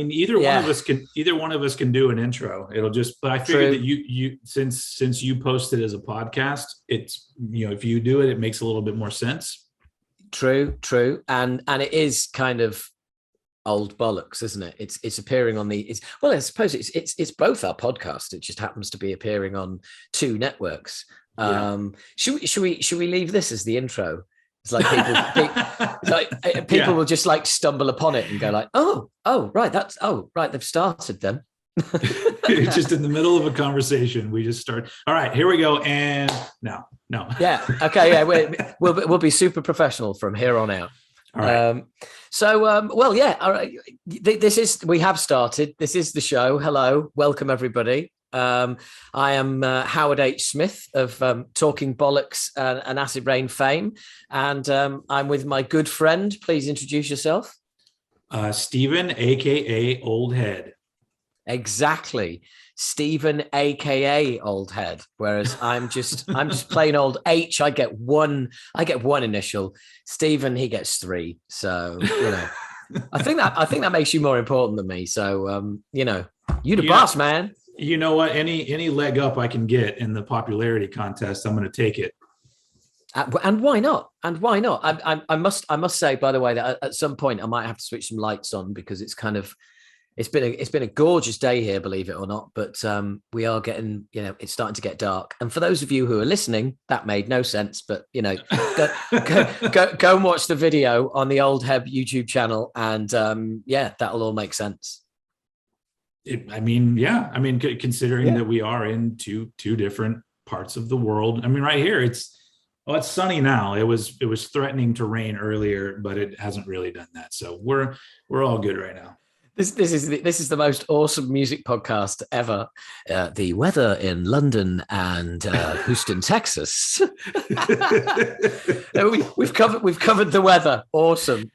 mean, either one of us can do an intro. It'll just, but I figured that you since you post it as a podcast, it's, if you do it, it makes a little bit more sense. True. And it is kind of old bollocks, isn't it? It's appearing on I suppose it's both our podcast. It just happens to be appearing on two networks. Should we leave this as the intro? It's like people will just like stumble upon it and go like, oh right, they've started then. Just in the middle of a conversation, we just start. All right, here we go. And no. Yeah. Okay. Yeah. We'll be super professional from here on out. All right. All right. We have started. This is the show. Hello. Welcome everybody. I am Howard H. Smith of Talking Bollocks and Acid Rain fame. And I'm with my good friend. Please introduce yourself. Stephen, AKA Old Head. Exactly. Stephen, AKA Old Head. Whereas I'm just plain old H. I get one initial. Stephen, he gets three. So, I think that makes you more important than me. So, you the boss, man. You know what? Any leg up I can get in the popularity contest, I'm going to take it. And why not? I must say, by the way, that at some point I might have to switch some lights on because it's kind of it's been a gorgeous day here, believe it or not. But we are getting, it's starting to get dark. And for those of you who are listening, that made no sense. But go and watch the video on the Old Heb YouTube channel, and that'll all make sense. Considering that we are in two different parts of the world. I mean, right here, it's sunny now. It was threatening to rain earlier, but it hasn't really done that. So we're all good right now. This is the most awesome music podcast ever. The weather in London and Houston, Texas. We've covered the weather. Awesome.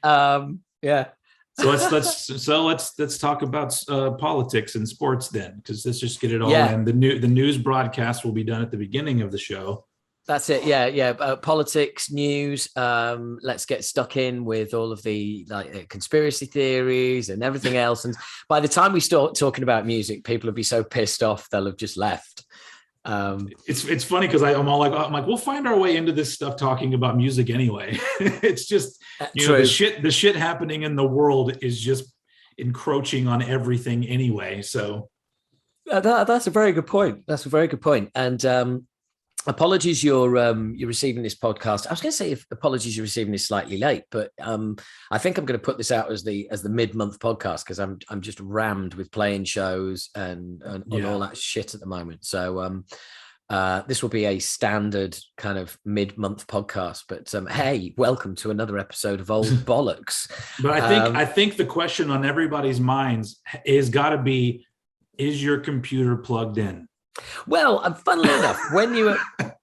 Yeah. So let's talk about politics and sports then, because let's just get it all in. The news broadcast will be done at the beginning of the show. That's it. Yeah. Politics, news. Let's get stuck in with all of the conspiracy theories and everything else. And by the time we start talking about music, people will be so pissed off they'll have just left. It's funny because I'm like, we'll find our way into this stuff talking about music anyway. It's just the shit happening in the world is just encroaching on everything anyway. So that's a very good point. And apologies you're receiving this podcast. I was going to say apologies you're receiving this slightly late, but I think I'm going to put this out as the mid-month podcast because I'm just rammed with playing shows and all that shit at the moment. So this will be a standard kind of mid-month podcast. But hey, welcome to another episode of Old Bollocks. But I think the question on everybody's minds is got to be: is your computer plugged in? Well, funnily enough,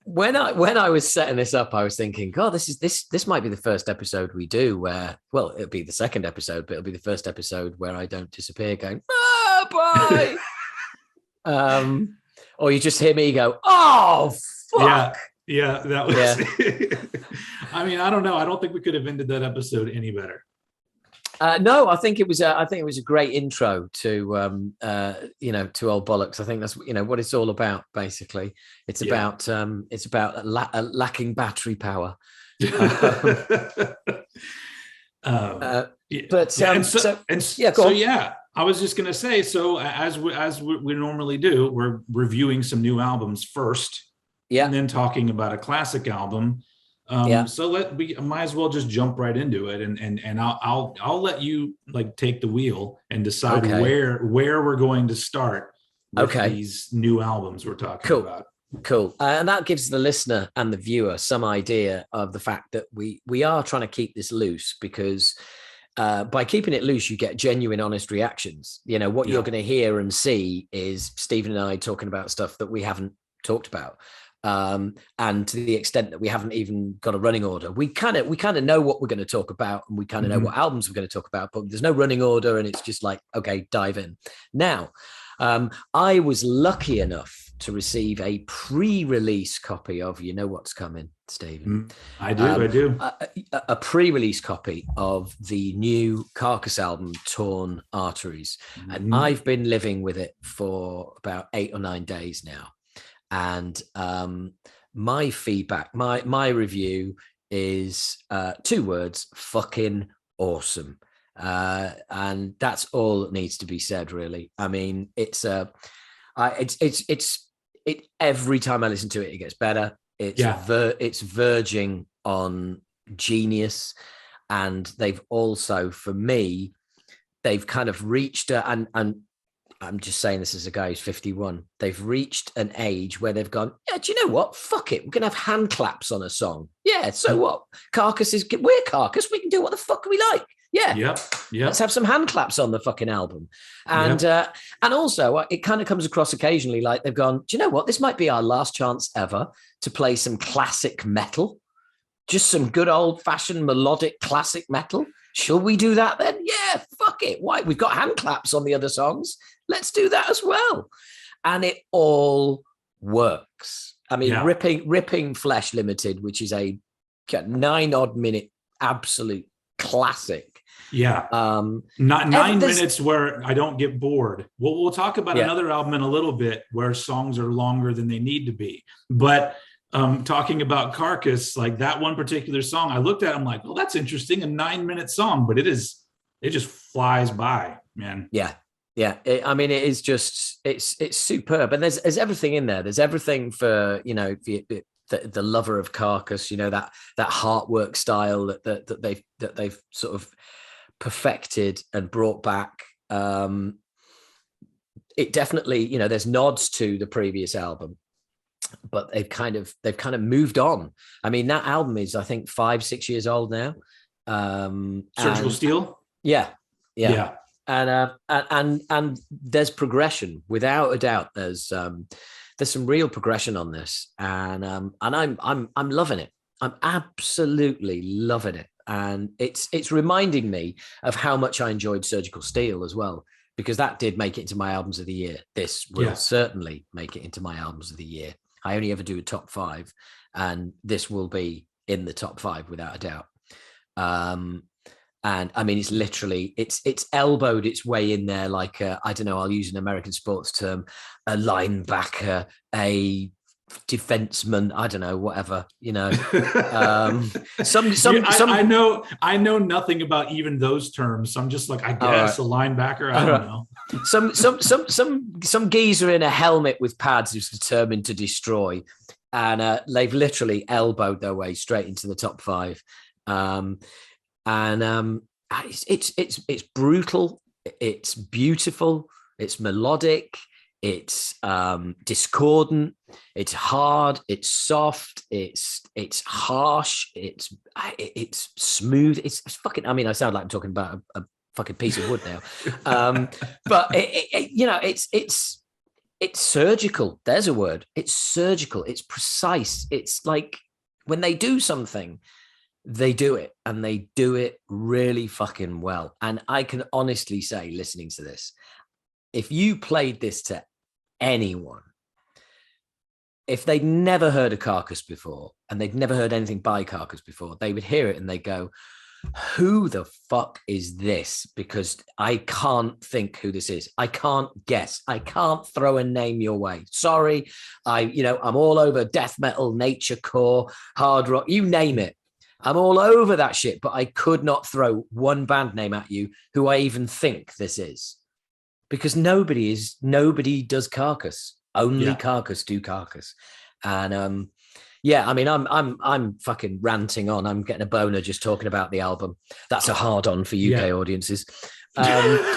when I was setting this up, I was thinking, God, this might be the first episode we do where, well, it'll be the second episode, but it'll be the first episode where I don't disappear going, bye. Or you just hear me go, oh, fuck. Yeah, that was. Yeah. I mean, I don't know. I don't think we could have ended that episode any better. No, I think it was a great intro to Old Bollocks. I think that's what it's all about. Basically, it's about lacking battery power. I was just gonna say. So as we normally do, we're reviewing some new albums first, and then talking about a classic album. So we might as well just jump right into it, and I'll let you take the wheel and decide where we're going to start with these new albums we're talking about. Cool. And that gives the listener and the viewer some idea of the fact that we are trying to keep this loose because by keeping it loose, you get genuine, honest reactions. What you're going to hear and see is Stephen and I talking about stuff that we haven't talked about. And to the extent that we haven't even got a running order, we kind of know what we're going to talk about, and we kind of know what albums we're going to talk about, but there's no running order, and it's just like, okay, dive in. Now, I was lucky enough to receive a pre-release copy of, you know what's coming, Stephen? I do. A pre-release copy of the new Carcass album, Torn Arteries. And I've been living with it for about 8 or 9 days now. And my feedback, my review is 2 words: fucking awesome. And that's all that needs to be said, really. I mean, it's every time I listen to it, it gets better. It's verging on genius, and they've also, for me, they've kind of reached and I'm just saying this as a guy who's 51. They've reached an age where they've gone, yeah, do you know what? Fuck it. We're going to have hand claps on a song. Yeah, so what? We're Carcass. We can do what the fuck we like. Yeah. Yep. Let's have some hand claps on the fucking album. And and also it kind of comes across occasionally like they've gone, do you know what? This might be our last chance ever to play some classic metal. Just some good old fashioned melodic classic metal. Shall we do that then? Yeah, fuck it. Why? We've got hand claps on the other songs. Let's do that as well. And it all works. I mean, Ripping Flesh Limited, which is a 9-odd minute absolute classic. Yeah. Not 9 minutes where I don't get bored. We'll talk about another album in a little bit where songs are longer than they need to be. But talking about Carcass, like that one particular song, I looked at it, I'm like, well, that's interesting, a 9-minute song, but it just flies by, man. Yeah. I mean, it is just, it's superb. And there's everything in there. There's everything for, you know, the lover of Carcass, you know, that heartwork style that they've sort of perfected and brought back. It definitely, you know, there's nods to the previous album, but they've kind of moved on. I mean, that album is, I think, 5-6 years old now. Surgical Steel. Yeah. And there's progression, without a doubt. There's some real progression on this, and I'm loving it. I'm absolutely loving it, and it's reminding me of how much I enjoyed Surgical Steel as well, because that did make it into my albums of the year. This will certainly make it into my albums of the year. I only ever do a top 5, and this will be in the top 5 without a doubt. And I mean, it's literally, it's elbowed its way in there like I don't know, I'll use an American sports term, a linebacker, a defenseman, I don't know, whatever, you know. I know nothing about even those terms. So I'm just like, I guess a linebacker. I don't know. Some geezer in a helmet with pads who's determined to destroy, and they've literally elbowed their way straight into the top 5. And it's brutal, it's beautiful, it's melodic, it's discordant, it's hard, it's soft, it's harsh, it's smooth, it's fucking, I mean, I sound like I'm talking about a fucking piece of wood now. But you know, it's surgical. There's a word. It's surgical, it's precise. It's like when they do something, they do it, and they do it really fucking well. And I can honestly say, listening to this, if you played this to anyone, if they'd never heard of Carcass before and they'd never heard anything by Carcass before, they would hear it and they go, who the fuck is this? Because I can't think who this is. I can't guess. I can't throw a name your way. Sorry. I'm all over death metal, naturecore, hard rock, you name it. I'm all over that shit, but I could not throw one band name at you who I even think this is, because nobody does Carcass. Only Carcass do Carcass. And I mean, I'm fucking ranting on. I'm getting a boner just talking about the album. That's a hard on for UK audiences. Well,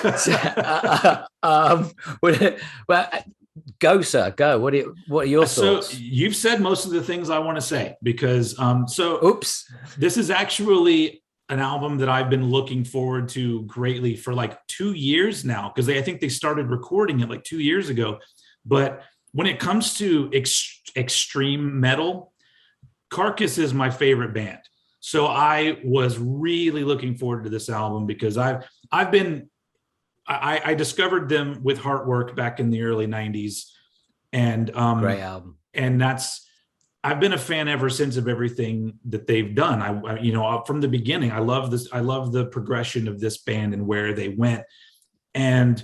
go, sir. Go. What are your thoughts? So you've said most of the things I want to say, because oops, this is actually an album that I've been looking forward to greatly for like 2 years now, because I think they started recording it like 2 years ago. But when it comes to extreme metal, Carcass is my favorite band. So I was really looking forward to this album, because I discovered them with Heartwork back in the early 90s. And great album. And I've been a fan ever since of everything that they've done. I from the beginning, I love this. I love the progression of this band and where they went. And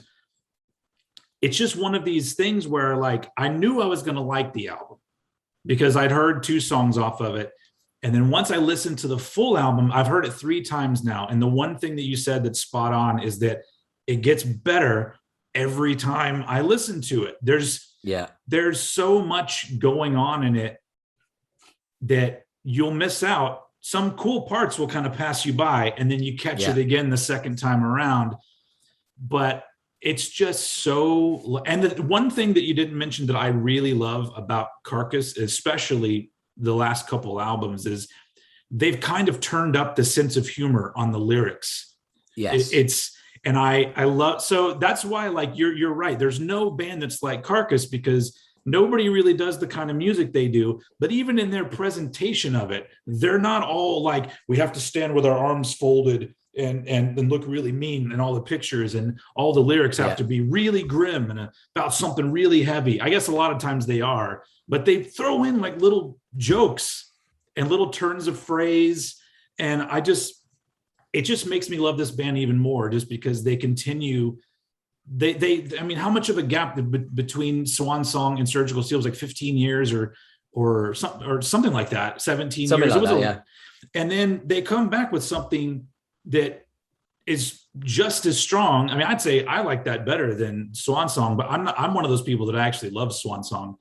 it's just one of these things where like, I knew I was going to like the album because I'd heard 2 songs off of it. And then once I listened to the full album, I've heard it 3 times now. And the one thing that you said that's spot on is that it gets better every time I listen to it. There's so much going on in it that you'll miss out. Some cool parts will kind of pass you by, and then you catch it again the second time around. But it's just so, and the one thing that you didn't mention that I really love about Carcass, especially the last couple albums, is they've kind of turned up the sense of humor on the lyrics. Yes. And I love, so that's why, like, you're right. There's no band that's like Carcass because nobody really does the kind of music they do. But even in their presentation of it, they're not all like, we have to stand with our arms folded and look really mean in all the pictures, and all the lyrics have to be really grim and about something really heavy. I guess a lot of times they are, but they throw in like little jokes and little turns of phrase. And it just makes me love this band even more, just because they continue. I mean, how much of a gap between Swan Song and Surgical Steel was like 15 years or something like that, 17 something years. Like that. And then they come back with something that is just as strong. I mean, I'd say I like that better than Swan Song, but I'm one of those people that actually love Swan Song.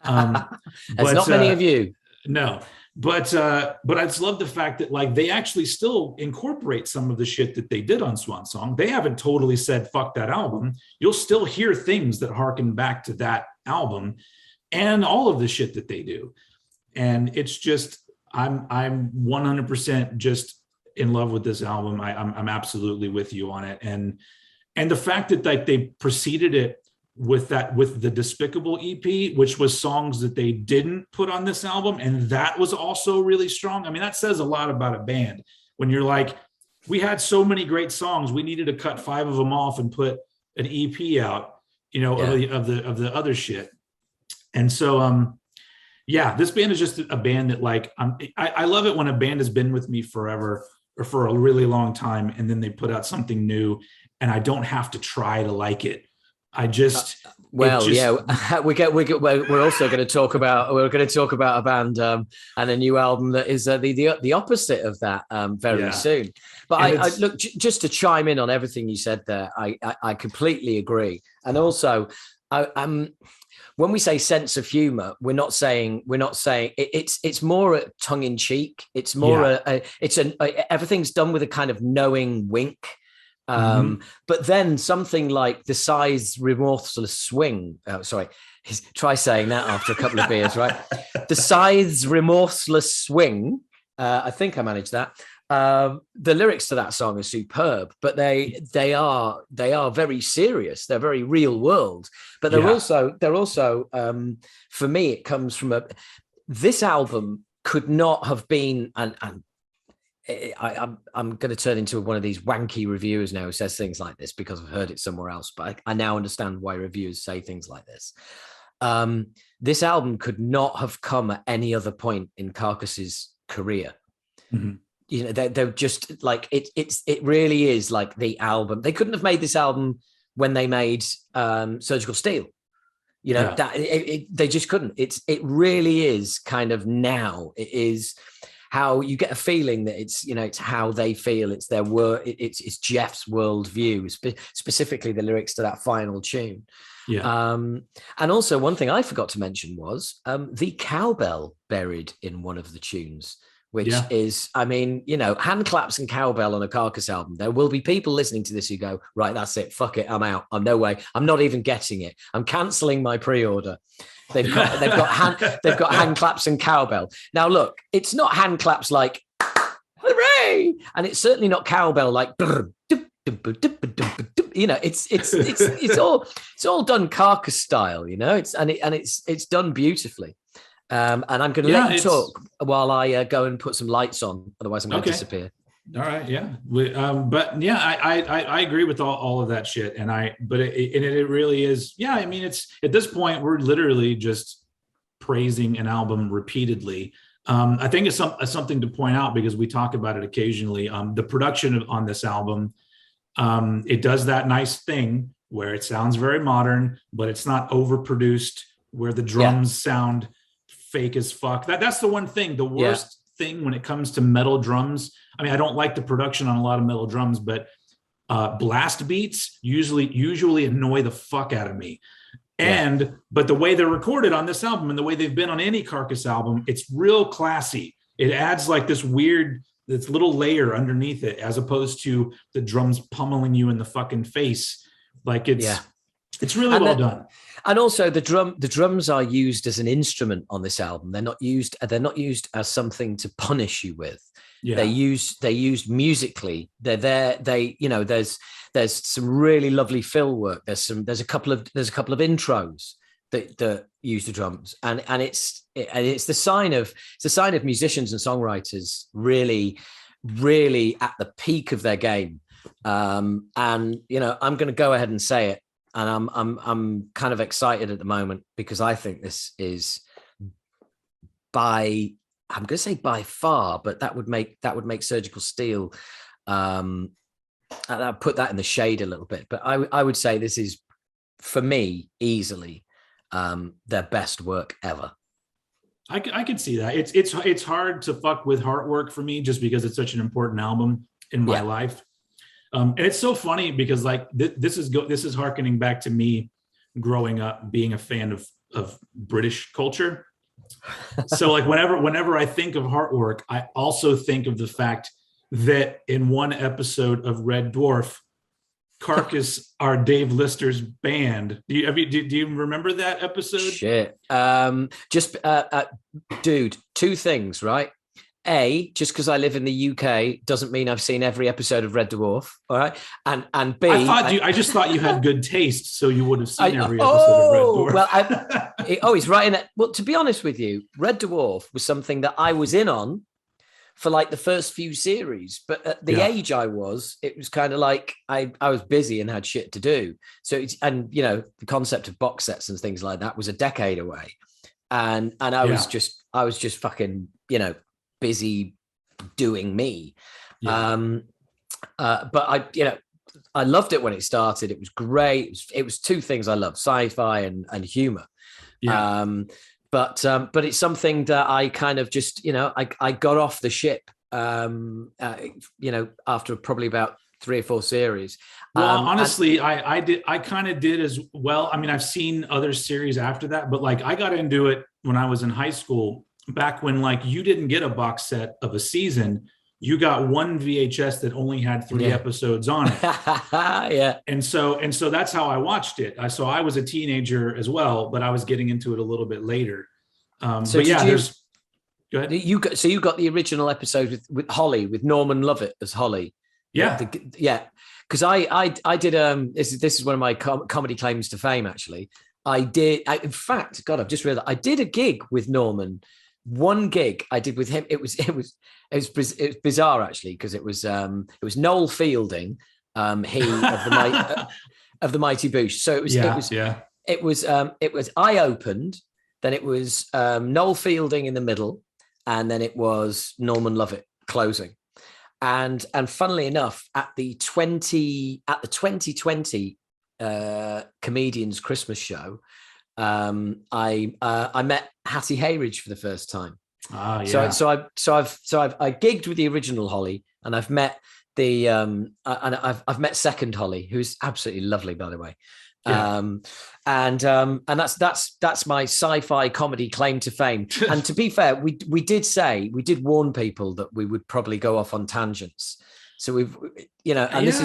There's not many of you. No. But I just love the fact that like they actually still incorporate some of the shit that they did on Swan Song. They haven't totally said fuck that album. You'll still hear things that harken back to that album and all of the shit that they do. And it's just, I'm 100% just in love with this album. I'm absolutely with you on it. And the fact that like they preceded it with the Despicable EP, which was songs that they didn't put on this album, and that was also really strong. I mean, that says a lot about a band when you're like, we had so many great songs, we needed to cut 5 of them off and put an EP out, of the other shit. And so this band is just a band that like I love it when a band has been with me forever or for a really long time, and then they put out something new and I don't have to try to like it. I just we're also going to talk about a band and a new album that is the opposite of that very soon. But I look, just to chime in on everything you said there, I completely agree. And also, when we say sense of humor, we're not saying it's more a tongue in cheek. It's more everything's done with a kind of knowing wink. But then something like the Scythe's remorseless swing. Try saying that after a couple of beers, right? The Scythe's remorseless swing. I think I managed that. The lyrics to that song are superb, but they are very serious. They're very real world, but they're also for me, it comes from this album could not have been I'm going to turn into one of these wanky reviewers now who says things like this because I've heard it somewhere else, but I now understand why reviewers say things like this. This album could not have come at any other point in Carcass's career. Mm-hmm. They're just like it really is like the album. They couldn't have made this album when they made Surgical Steel. They just couldn't. It really is kind of now. It is how you get a feeling that it's how they feel. It's their word. It's Jeff's worldview, specifically the lyrics to that final tune. Yeah. And also one thing I forgot to mention was the cowbell buried in one of the tunes, which is, I mean, hand claps and cowbell on a Carcass album. There will be people listening to this who go, right, that's it. Fuck it. I'm out. I'm no way. I'm not even getting it. I'm canceling my pre-order. They've got hand claps and cowbell. Now look, it's not hand claps like hooray, and it's certainly not cowbell like it's all done Carcass style, it's done beautifully. And I'm going to let you talk while I go and put some lights on. Otherwise, I'm going to disappear. All right, yeah, but yeah, I agree with all of that shit, and it really is. Yeah, I mean, it's at this point we're literally just praising an album repeatedly. I think it's something to point out because we talk about it occasionally. The production on this album, it does that nice thing where it sounds very modern, but it's not overproduced, where the drums sound fake as fuck. That's the one thing. The worst thing when it comes to metal drums. I mean, I don't like the production on a lot of metal drums, but blast beats usually annoy the fuck out of me. But the way they're recorded on this album and the way they've been on any Carcass album, it's real classy. It adds like this little layer underneath it, as opposed to the drums pummeling you in the fucking face. Like it's really well done. And also the drums are used as an instrument on this album. They're not used as something to punish you with. Yeah. They're used musically. They're there. There's some really lovely fill work. There's a couple of intros that use the drums, and it's the sign of musicians and songwriters really at the peak of their game. And I'm going to go ahead and say it, and I'm kind of excited at the moment because I think this is I'm going to say by far, but that would make Surgical Steel. I'll put that in the shade a little bit, but I would say this is, for me, easily their best work ever. I can see that. It's hard to fuck with Heartwork for me just because it's such an important album in my life. And it's so funny because like this is harkening back to me growing up being a fan of British culture. So like whenever I think of Heartwork, I also think of the fact that in one episode of Red Dwarf, Carcass are Dave Lister's band. Do you remember that episode? Shit. Dude, two things, right? A, just because I live in the UK doesn't mean I've seen every episode of Red Dwarf. All right. And B, I just thought you had good taste, so you would have seen every episode of Red Dwarf. Well, he's right in it. Well, to be honest with you, Red Dwarf was something that I was in on for like the first few series, but at the age I was, it was kind of like I was busy and had shit to do. So the concept of box sets and things like that was a decade away, and I was just fucking busy doing me. But I loved it when it started. It was great. It was two things I loved: sci-fi and humor. But it's something that I kind of just, I got off the ship, after probably about 3 or 4 series. Well, honestly, I kind of did as well. I mean, I've seen other series after that, but like I got into it when I was in high school, back when like you didn't get a box set of a season. You got one VHS that only had 3 episodes on it. And so that's how I watched it. So I was a teenager as well, but I was getting into it a little bit later. Go ahead. You got the original episode with Holly, with Norman Lovett as Holly. Because I did this is one of my comedy claims to fame. Actually, in fact, God, I've just realized I did a gig with Norman. One gig I did with him, it was bizarre actually, because it was Noel Fielding, he of the Mighty Boosh. So it was I opened, then it was Noel Fielding in the middle, and then it was Norman Lovett closing. And funnily enough, at the 2020 Comedians Christmas show, I met Hattie Hayridge for the first time. I gigged with the original Holly, and I've met I've met second Holly, who's absolutely lovely, by the way. And that's my sci-fi comedy claim to fame. And to be fair, we did warn people that we would probably go off on tangents. So this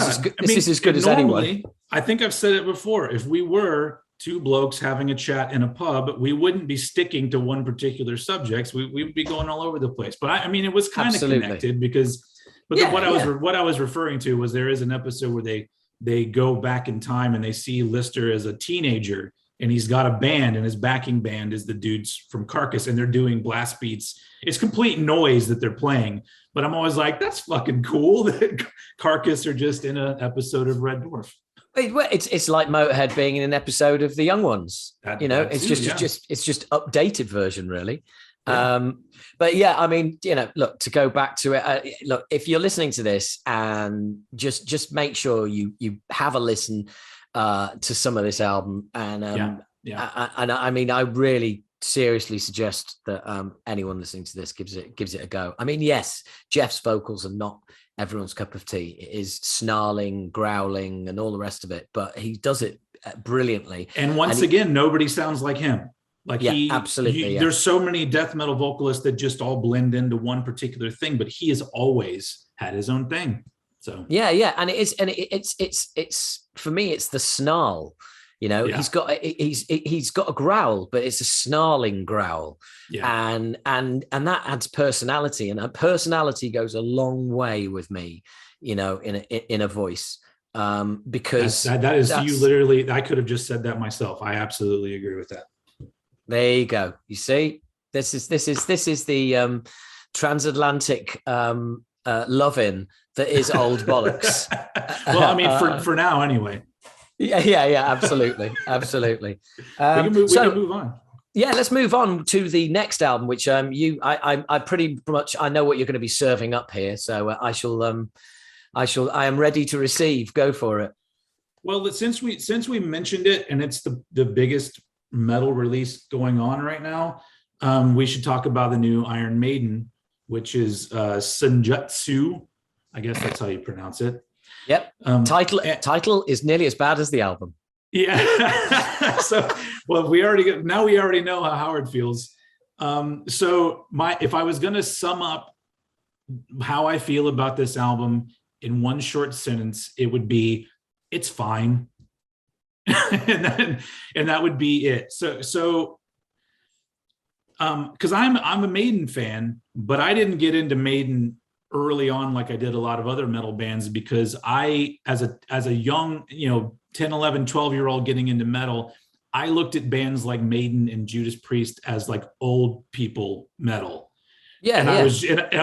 is as good as anyone. I think I've said it before. If we were 2 blokes having a chat in a pub, we wouldn't be sticking to one particular subject. We'd be going all over the place. But I mean, it was kind of connected because. But what I was referring to was there is an episode where they go back in time and they see Lister as a teenager and he's got a band, and his backing band is the dudes from Carcass, and they're doing blast beats. It's complete noise that they're playing, but I'm always like, that's fucking cool that Carcass are just in an episode of Red Dwarf. It's like Motorhead being in an episode of The Young Ones. It's just updated version, really. Yeah. But yeah, I mean, look, to go back to it, look, if you're listening to this, and just make sure you have a listen to some of this album, and and I mean, I really seriously suggest that anyone listening to this gives it a go. I mean, yes, Jeff's vocals are not everyone's cup of tea. It is snarling, growling, and all the rest of it, but he does it brilliantly. And once again, nobody sounds like him. Like absolutely. There's so many death metal vocalists that just all blend into one particular thing, but he has always had his own thing. So and it's for me, it's the snarl. He's got a growl, but it's a snarling growl, and that adds personality, and that personality goes a long way with me, in a voice, because that is you literally. I could have just said that myself. I absolutely agree with that. There you go. You see, this is the transatlantic love-in that is old Bollocks. Well, I mean, for now anyway. Yeah, absolutely. We can move on. Yeah, let's move on to the next album, which I pretty much, I know what you're going to be serving up here, so I am ready to receive. Go for it. Well, since we mentioned it, and it's the biggest metal release going on right now, we should talk about the new Iron Maiden, which is Senjutsu. I guess that's how you pronounce it. Yep. Title is nearly as bad as the album. Yeah. So, well, we already know how Howard feels. So if I was going to sum up how I feel about this album in one short sentence, it would be, it's fine. and that would be it. So because I'm a Maiden fan, but I didn't get into Maiden early on like I did a lot of other metal bands, because I, as a young, 10, 11, 12-year-old getting into metal, I looked at bands like Maiden and Judas Priest as like old people metal. Yeah, and I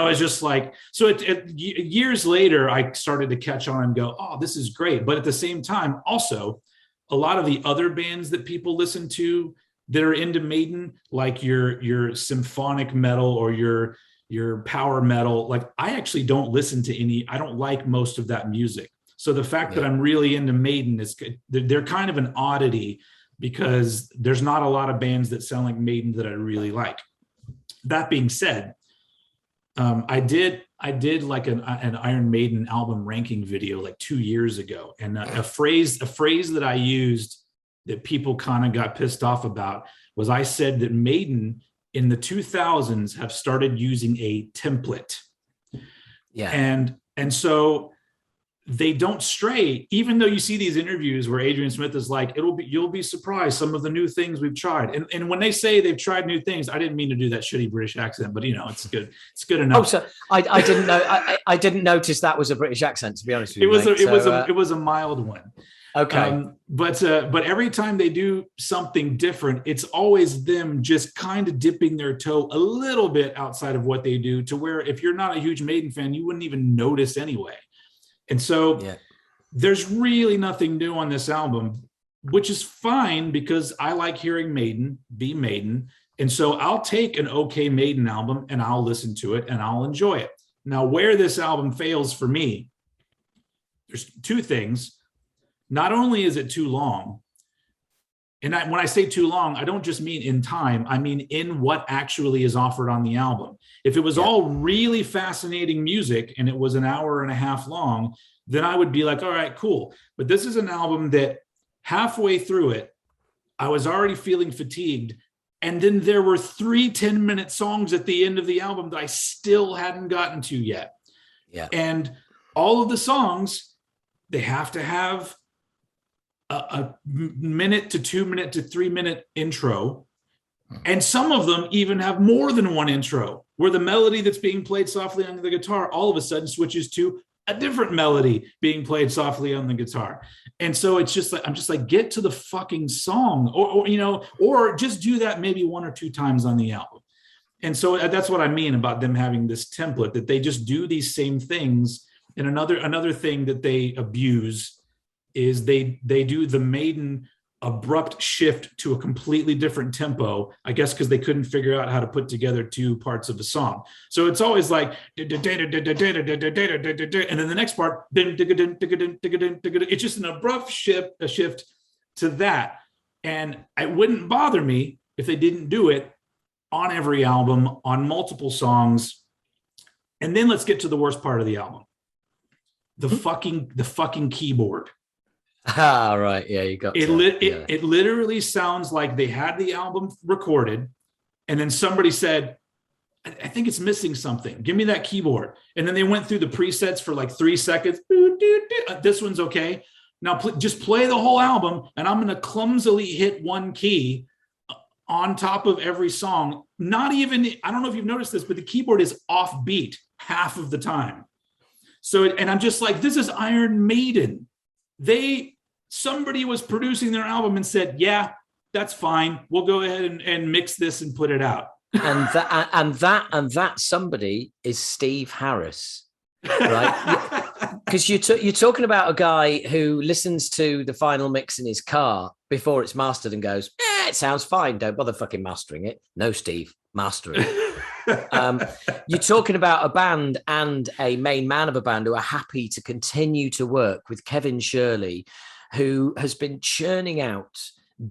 was just like, so years later, I started to catch on and go, oh, this is great. But at the same time, also, a lot of the other bands that people listen to that are into Maiden, like your symphonic metal or your power metal, like I actually don't listen to any, I don't like most of that music. So the fact that I'm really into Maiden is good. They're kind of an oddity, because there's not a lot of bands that sound like Maiden that I really like. That being said, I did like an Iron Maiden album ranking video like 2 years ago, and a phrase that I used that people kind of got pissed off about was, I said that Maiden in the 2000s have started using a template. Yeah. And so they don't stray, even though you see these interviews where Adrian Smith is like, you'll be surprised some of the new things we've tried. And when they say they've tried new things, I didn't mean to do that shitty British accent, but it's good. It's good enough. Oh, so I didn't know. I didn't notice that was a British accent, to be honest with you. It was a mild one. Okay. But every time they do something different, it's always them just kind of dipping their toe a little bit outside of what they do, to where if you're not a huge Maiden fan, you wouldn't even notice anyway. And so there's really nothing new on this album, which is fine, because I like hearing Maiden be Maiden. And so I'll take an okay Maiden album and I'll listen to it and I'll enjoy it. Now, where this album fails for me, there's two things. Not only is it too long, and when I say too long, I don't just mean in time, I mean in what actually is offered on the album. If it was all really fascinating music and it was an hour and a half long, then I would be like, all right, cool. But this is an album that halfway through it, I was already feeling fatigued. And then there were 3 10-minute songs at the end of the album that I still hadn't gotten to yet. Yeah. And all of the songs, they have to have a minute to 2 minute to 3 minute intro. And some of them even have more than one intro, where the melody that's being played softly on the guitar all of a sudden switches to a different melody being played softly on the guitar. And so it's just like, I'm just like, get to the fucking song, or just do that maybe 1 or 2 times on the album. And so that's what I mean about them having this template, that they just do these same things. And another thing that they abuse is they do the Maiden abrupt shift to a completely different tempo, I guess because they couldn't figure out how to put together 2 parts of a song. So it's always like, and then the next part, it's just an abrupt shift to that. And it wouldn't bother me if they didn't do it on every album, on multiple songs. And then let's get to the worst part of the album. The fucking keyboard. Ah, right. Yeah, you got it. It literally sounds like they had the album recorded, and then somebody said, I think it's missing something. Give me that keyboard. And then they went through the presets for like 3 seconds. This one's okay. Now just play the whole album, and I'm going to clumsily hit one key on top of every song. Not even, I don't know if you've noticed this, but the keyboard is off beat half of the time. So, and I'm just like, this is Iron Maiden. Somebody was producing their album and said, yeah, that's fine. We'll go ahead and mix this and put it out. And that somebody is Steve Harris, right? Because you're talking about a guy who listens to the final mix in his car before it's mastered and goes, it sounds fine. Don't bother fucking mastering it. No, Steve, master it. You're talking about a band and a main man of a band who are happy to continue to work with Kevin Shirley, who has been churning out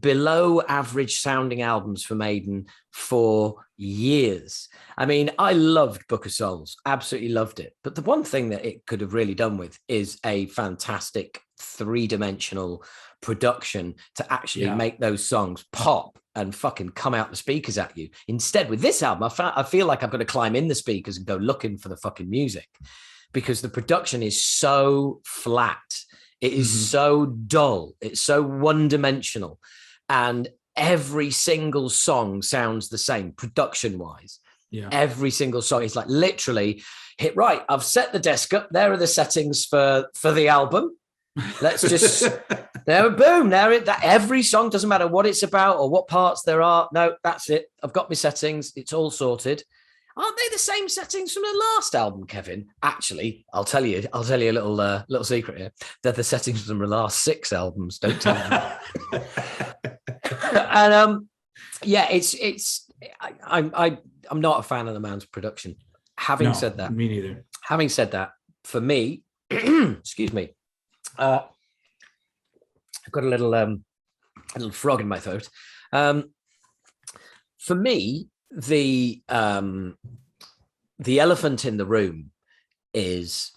below average sounding albums for Maiden for years. I mean, I loved Book of Souls, absolutely loved it. But the one thing that it could have really done with is a fantastic 3-dimensional production to actually make those songs pop and fucking come out the speakers at you. Instead, with this album, I feel like I've got to climb in the speakers and go looking for the fucking music, because the production is so flat. It is so dull. It's so one-dimensional. And every single song sounds the same production-wise. Yeah. Every single song is like literally hit right. I've set the desk up. There are the settings for the album. Let's just there, boom. That every song, doesn't matter what it's about or what parts there are. No, that's it. I've got my settings. It's all sorted. Aren't they the same settings from the last album, Kevin? Actually, I'll tell you a little secret here. They're the settings from the last 6 albums. Don't tell me. And I'm not a fan of the man's production. Having said that, me neither. Having said that, for me, excuse me, I've got a little frog in my throat. For me, the elephant in the room is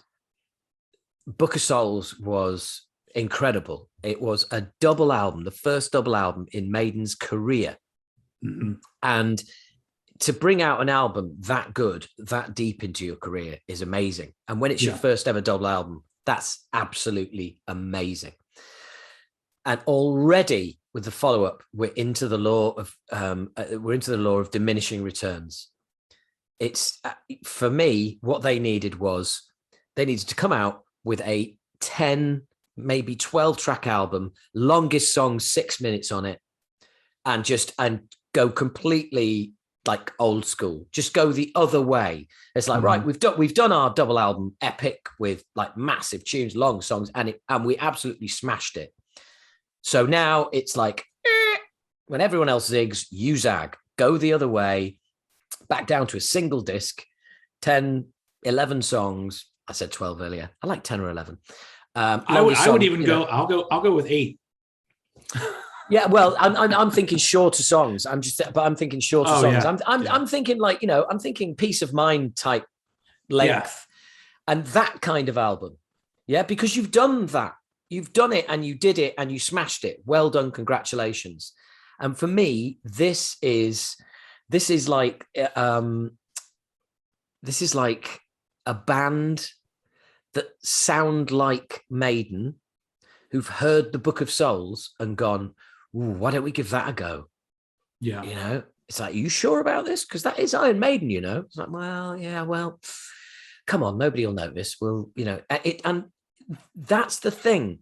Book of Souls was incredible. It was a double album, the first double album in Maiden's career. Mm-hmm. And to bring out an album that good, that deep into your career is amazing. And when it's your first ever double album, that's absolutely amazing. And already with the follow-up, we're into the law of diminishing returns. It's for me, what they needed to come out with a 10, maybe 12 track album, longest song, 6 minutes on it, and go completely like old school. Just go the other way. It's like, right, we've done our double album epic with like massive tunes, long songs, and we absolutely smashed it. So now it's like, when everyone else zigs, you zag. Go the other way, back down to a single disc, 10, 11 songs. I said 12 earlier. I like 10 or 11. I would even go. I'll go with 8. Yeah, well, I'm thinking shorter songs. I'm thinking shorter songs. Yeah. I'm thinking like, I'm thinking Peace of Mind type length, and that kind of album. Yeah, because you've done that. You've done it, and you did it, and you smashed it. Well done, congratulations. And for me, this is like a band that sound like Maiden, who've heard the Book of Souls and gone, why don't we give that a go? Yeah. It's like, are you sure about this? Because that is Iron Maiden, It's like, come on, nobody will notice. Well, you know, and that's the thing,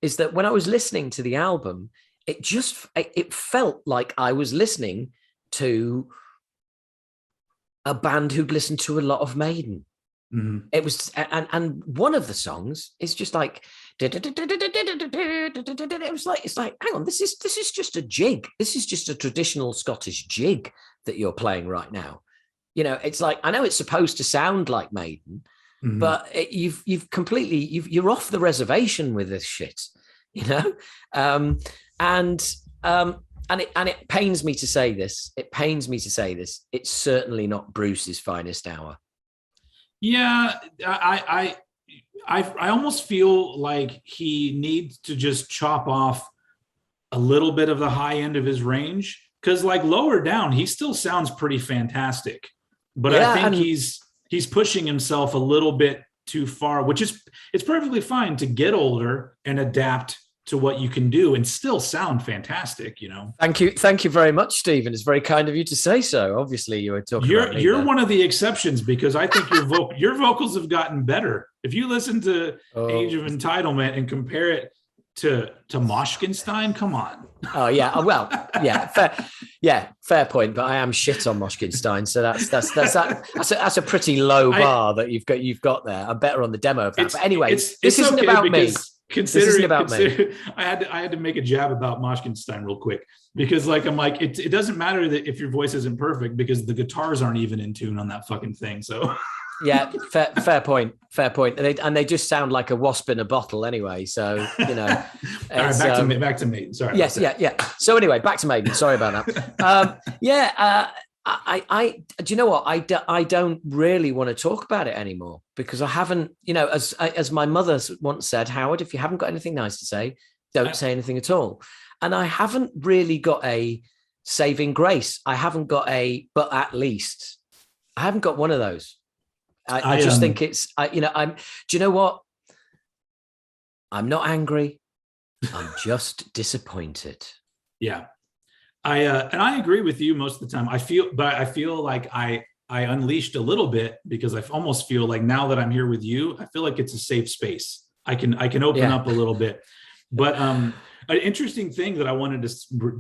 is that when I was listening to the album, it felt like I was listening to a band who'd listened to a lot of Maiden. Mm-hmm. It was, and one of the songs is just like, it's like, hang on, this is just a jig. This is just a traditional Scottish jig that you're playing right now. You know, it's like, I know it's supposed to sound like Maiden, mm-hmm. but you've completely, you're off the reservation with this shit, you know? And it pains me to say this. It's certainly not Bruce's finest hour. Yeah, I almost feel like he needs to just chop off a little bit of the high end of his range, because like lower down, he still sounds pretty fantastic. But yeah, I think he's pushing himself a little bit too far, which is, it's perfectly fine to get older and adapt to what you can do and still sound fantastic, you know. Thank you very much, Stephen. It's very kind of you to say so. Obviously, you were talking about me. You're one of the exceptions, because I think your vocals have gotten better. If you listen to Age of Entitlement and compare it to Moshkinstein, come on. Oh yeah, well, fair point. But I am shit on Moshkinstein, so that's a pretty low bar that you've got there. I'm better on the demo of that. But anyway, this isn't about me. I had to make a jab about Moshkinstein real quick, because like, I'm like, it doesn't matter that if your voice isn't perfect, because the guitars aren't even in tune on that fucking thing. So yeah, fair point. And they just sound like a wasp in a bottle anyway. So, you know, all right, back to Maiden. Sorry. Yes. Yeah. So anyway, back to Maiden. Sorry about that. I do you know what? I don't really want to talk about it anymore, because I haven't, you know, as my mother once said, Howard, if you haven't got anything nice to say, don't say anything at all. And I haven't really got a saving grace. I haven't got but at least. I haven't got one of those. I just think it's, do you know what? I'm not angry. I'm just disappointed. Yeah. And I agree with you most of the time. I feel like I unleashed a little bit, because I almost feel like now that I'm here with you, I feel like it's a safe space. I can open up a little bit. But an interesting thing that I wanted to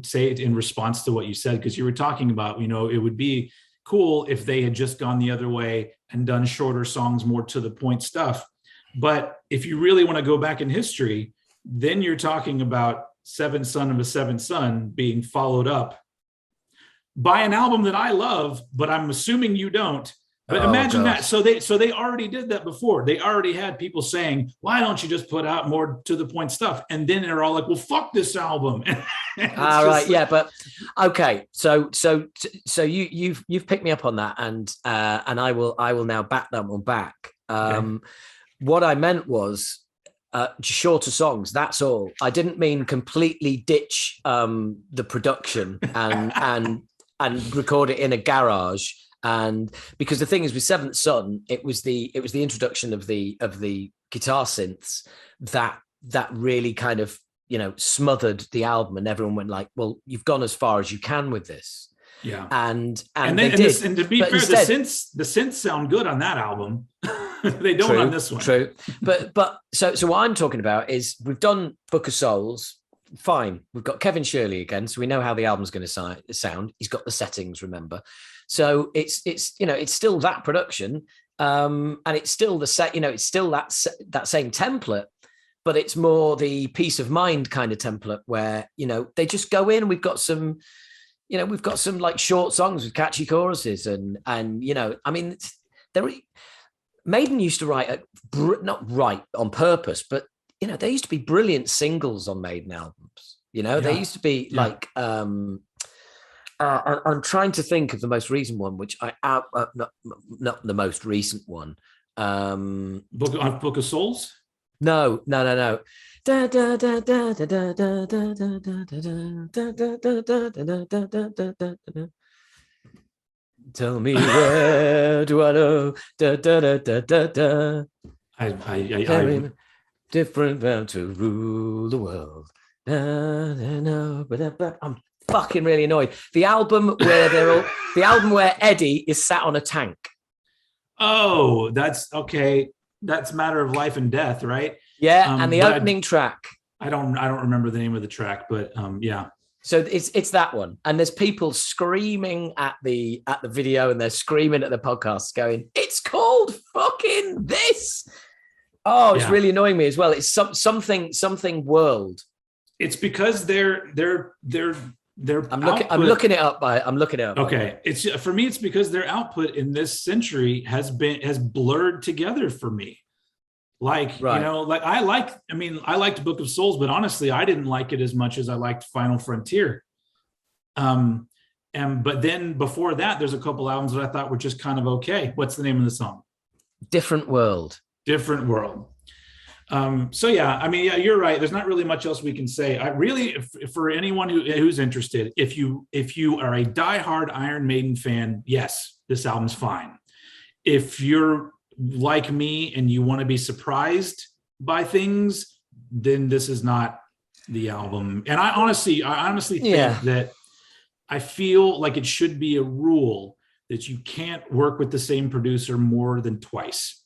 say in response to what you said, because you were talking about, you know, it would be cool if they had just gone the other way and done shorter songs, more to the point stuff. But if you really want to go back in history, then you're talking about Seventh Son of a Seventh Son being followed up by an album that I love, but I'm assuming you don't. But imagine that. So they already did that before. They already had people saying, why don't you just put out more to the point stuff? And then they're all like, well, fuck this album. All right. Yeah. But okay. So you've picked me up on that, and I will now back that one back. What I meant was, shorter songs, that's all. I didn't mean completely ditch the production and record it in a garage. And because the thing is, with Seventh Son, it was the introduction of the guitar synths that really kind of, you know, smothered the album, and everyone went like, well, you've gone as far as you can with this. Yeah. And they did. And to be fair, instead, the synths sound good on that album. They don't on this one. True. But so what I'm talking about is, we've done Book of Souls. Fine. We've got Kevin Shirley again, so we know how the album's going to sound. He's got the settings, remember. So it's you know, it's still that production, and it's still the set, you know, it's still that same template, but it's more the peace of mind kind of template where, you know, they just go in. We've got some like short songs with catchy choruses, and you know, I mean, Maiden used to write not write on purpose, but you know, there used to be brilliant singles on Maiden albums. You know, they used to be like. I'm trying to think of the most recent one, which not the most recent one. Book of Souls? No. Tell me, where do I know? I different bound to rule the world. But I'm fucking really annoyed. The album where Eddie is sat on a tank. Oh, that's okay. That's Matter of Life and Death, right? Yeah, and the opening track. I don't remember the name of the track, but yeah. So it's that one, and there's people screaming at the video, and they're screaming at the podcast, going, "It's called fucking this." Oh, it's really annoying me as well. It's something world. It's because they're I'm looking it up. Okay, it's for me. It's because their output in this century has blurred together for me. Like, right. Like I liked Book of Souls, but honestly, I didn't like it as much as I liked Final Frontier. But then before that, there's a couple albums that I thought were just kind of okay. What's the name of the song? Different World. Different World. So yeah, you're right. There's not really much else we can say. I really, for anyone who's interested, if you are a diehard Iron Maiden fan, yes, this album's fine. If you're like me and you want to be surprised by things, then this is not the album. And I honestly think that I feel like it should be a rule that you can't work with the same producer more than twice.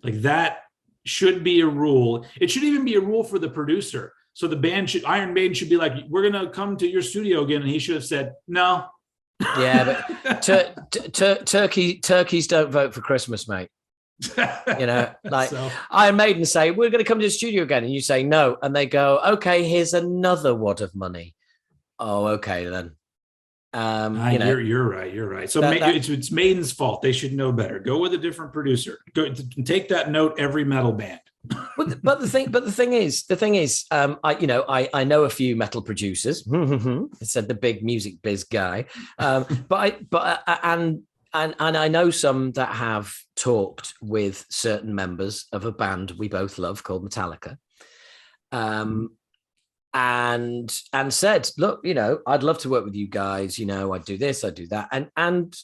Like that should be a rule. It should even be a rule for the producer. So the band Iron Maiden should be like, we're going to come to your studio again. And he should have said, no. Yeah, but turkeys don't vote for Christmas, mate. Iron Maiden say, we're going to come to the studio again. And you say no. And they go, okay, here's another wad of money. Oh, okay, then. You're right. So it's Maiden's fault. They should know better. Go with a different producer. Go take that note, every metal band. but the thing is, I know a few metal producers. Said the big music biz guy. And I know some that have talked with certain members of a band we both love called Metallica. And said, look, I'd love to work with you guys. I'd do this, I'd do that. And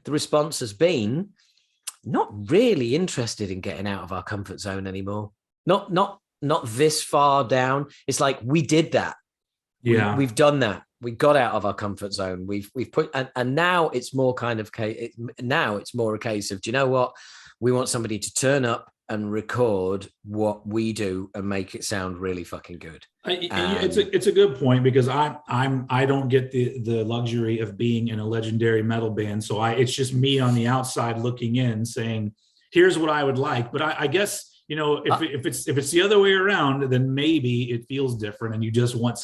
the response has been not really interested in getting out of our comfort zone anymore. Not this far down. It's like, we did that. Yeah. We've done that. We got out of our comfort zone. We've put, and now it's more kind of, now it's more a case of, do you know what? We want somebody to turn up and record what we do and make it sound really fucking good. It's a good point, because I don't get the luxury of being in a legendary metal band. So it's just me on the outside looking in saying, here's what I would like. But I guess, if it's the other way around, then maybe it feels different and you just want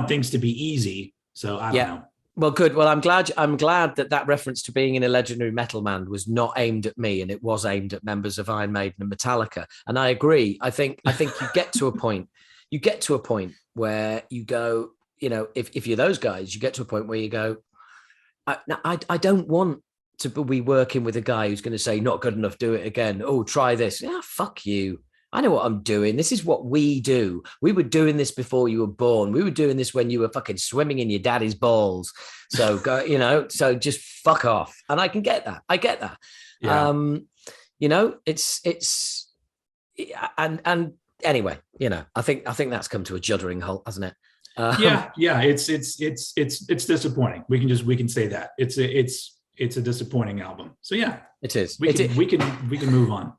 things to be easy. So I don't know. Well, good. Well, I'm glad that reference to being in a legendary metal band was not aimed at me, and it was aimed at members of Iron Maiden and Metallica. And I agree. I think you get to a point. You get to a point where you go, if you're those guys, you get to a point where you go, I don't want to be working with a guy who's going to say, not good enough, do it again. Oh, try this. Yeah, fuck you. I know what I'm doing. This is what we do. We were doing this before you were born. We were doing this when you were fucking swimming in your daddy's balls. So go, so just fuck off. And I can get that. I get that. Yeah. It's and anyway, I think that's come to a juddering halt, hasn't it? Yeah. It's disappointing. We can say that it's a disappointing album. So yeah, it is. We can move on.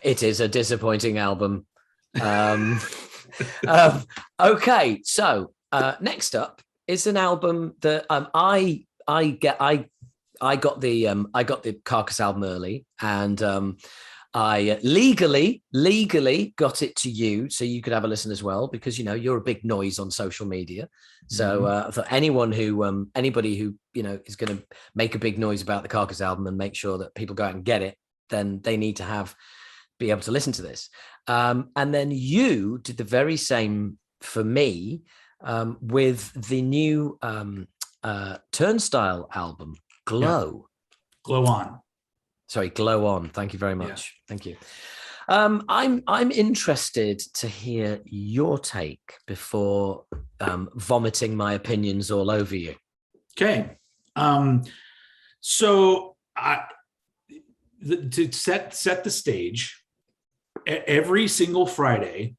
It is a disappointing album. Okay, so next up is an album that I got the Carcass album early, and I legally got it to you so you could have a listen as well, because you're a big noise on social media. So for anybody who is going to make a big noise about the Carcass album and make sure that people go out and get it, then they need to be able to listen to this. And then you did the very same for me with the new Turnstile album, Glow. Yeah. Glow On. Sorry, Glow On. Thank you very much. Yeah. Thank you. I'm interested to hear your take before vomiting my opinions all over you. Okay. So to set the stage, every single Friday,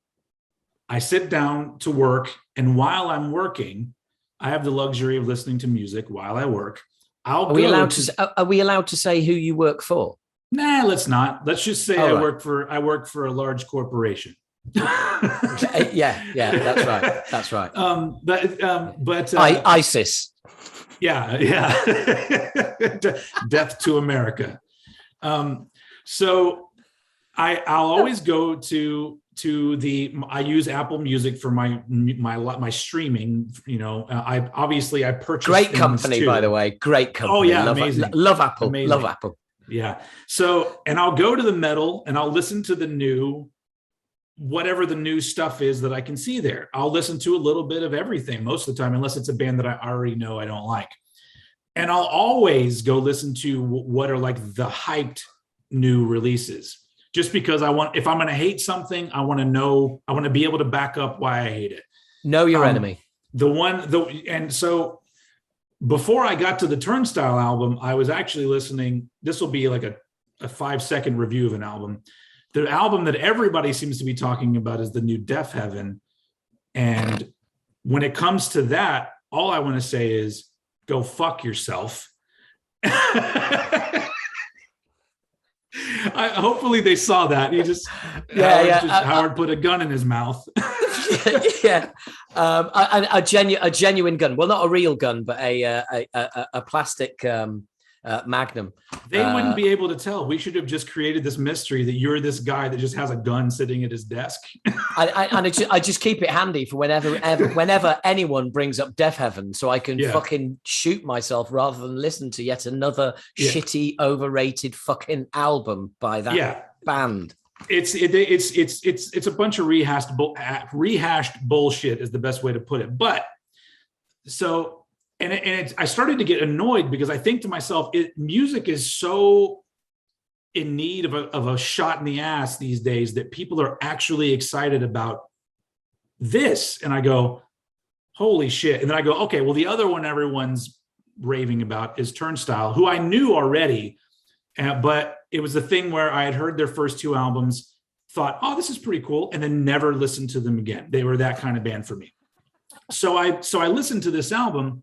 I sit down to work, and while I'm working, I have the luxury of listening to music while I work. Are we allowed to say who you work for? Nah, let's not. Let's just say I work for a large corporation. yeah, that's right. But ISIS. Yeah. Death to America. So I'll always go to I use Apple Music for my streaming. I purchased great company too. By the way, great company. Oh yeah, amazing. Love Apple. Amazing. Love Apple. Yeah. So, and I'll go to the metal and I'll listen to the new, whatever the new stuff is that I can see there. I'll listen to a little bit of everything most of the time, unless it's a band that I already know I don't like. And I'll always go listen to what are like the hyped new releases, just because if I'm going to hate something, I want to be able to back up why I hate it. Know your enemy. And so before I got to the Turnstile album, I was actually listening. This will be like a 5-second review of an album. The album that everybody seems to be talking about is the new Death Heaven. And when it comes to that, all I want to say is go fuck yourself. Hopefully they saw that. Howard put a gun in his mouth. Yeah, a genuine gun. Well, not a real gun, but a plastic Magnum. They wouldn't be able to tell. We should have just created this mystery that you're this guy that just has a gun sitting at his desk. I just keep it handy for whenever anyone brings up Death Heaven, so I can fucking shoot myself rather than listen to yet another shitty, overrated fucking album by that band. It's a bunch of rehashed bullshit is the best way to put it. But so. I started to get annoyed because I think to myself, music is so in need of a shot in the ass these days that people are actually excited about this. And I go, holy shit. And then I go, okay, well, the other one everyone's raving about is Turnstile, who I knew already. But it was the thing where I had heard their first 2 albums, thought, oh, this is pretty cool, and then never listened to them again. They were that kind of band for me. So I listened to this album.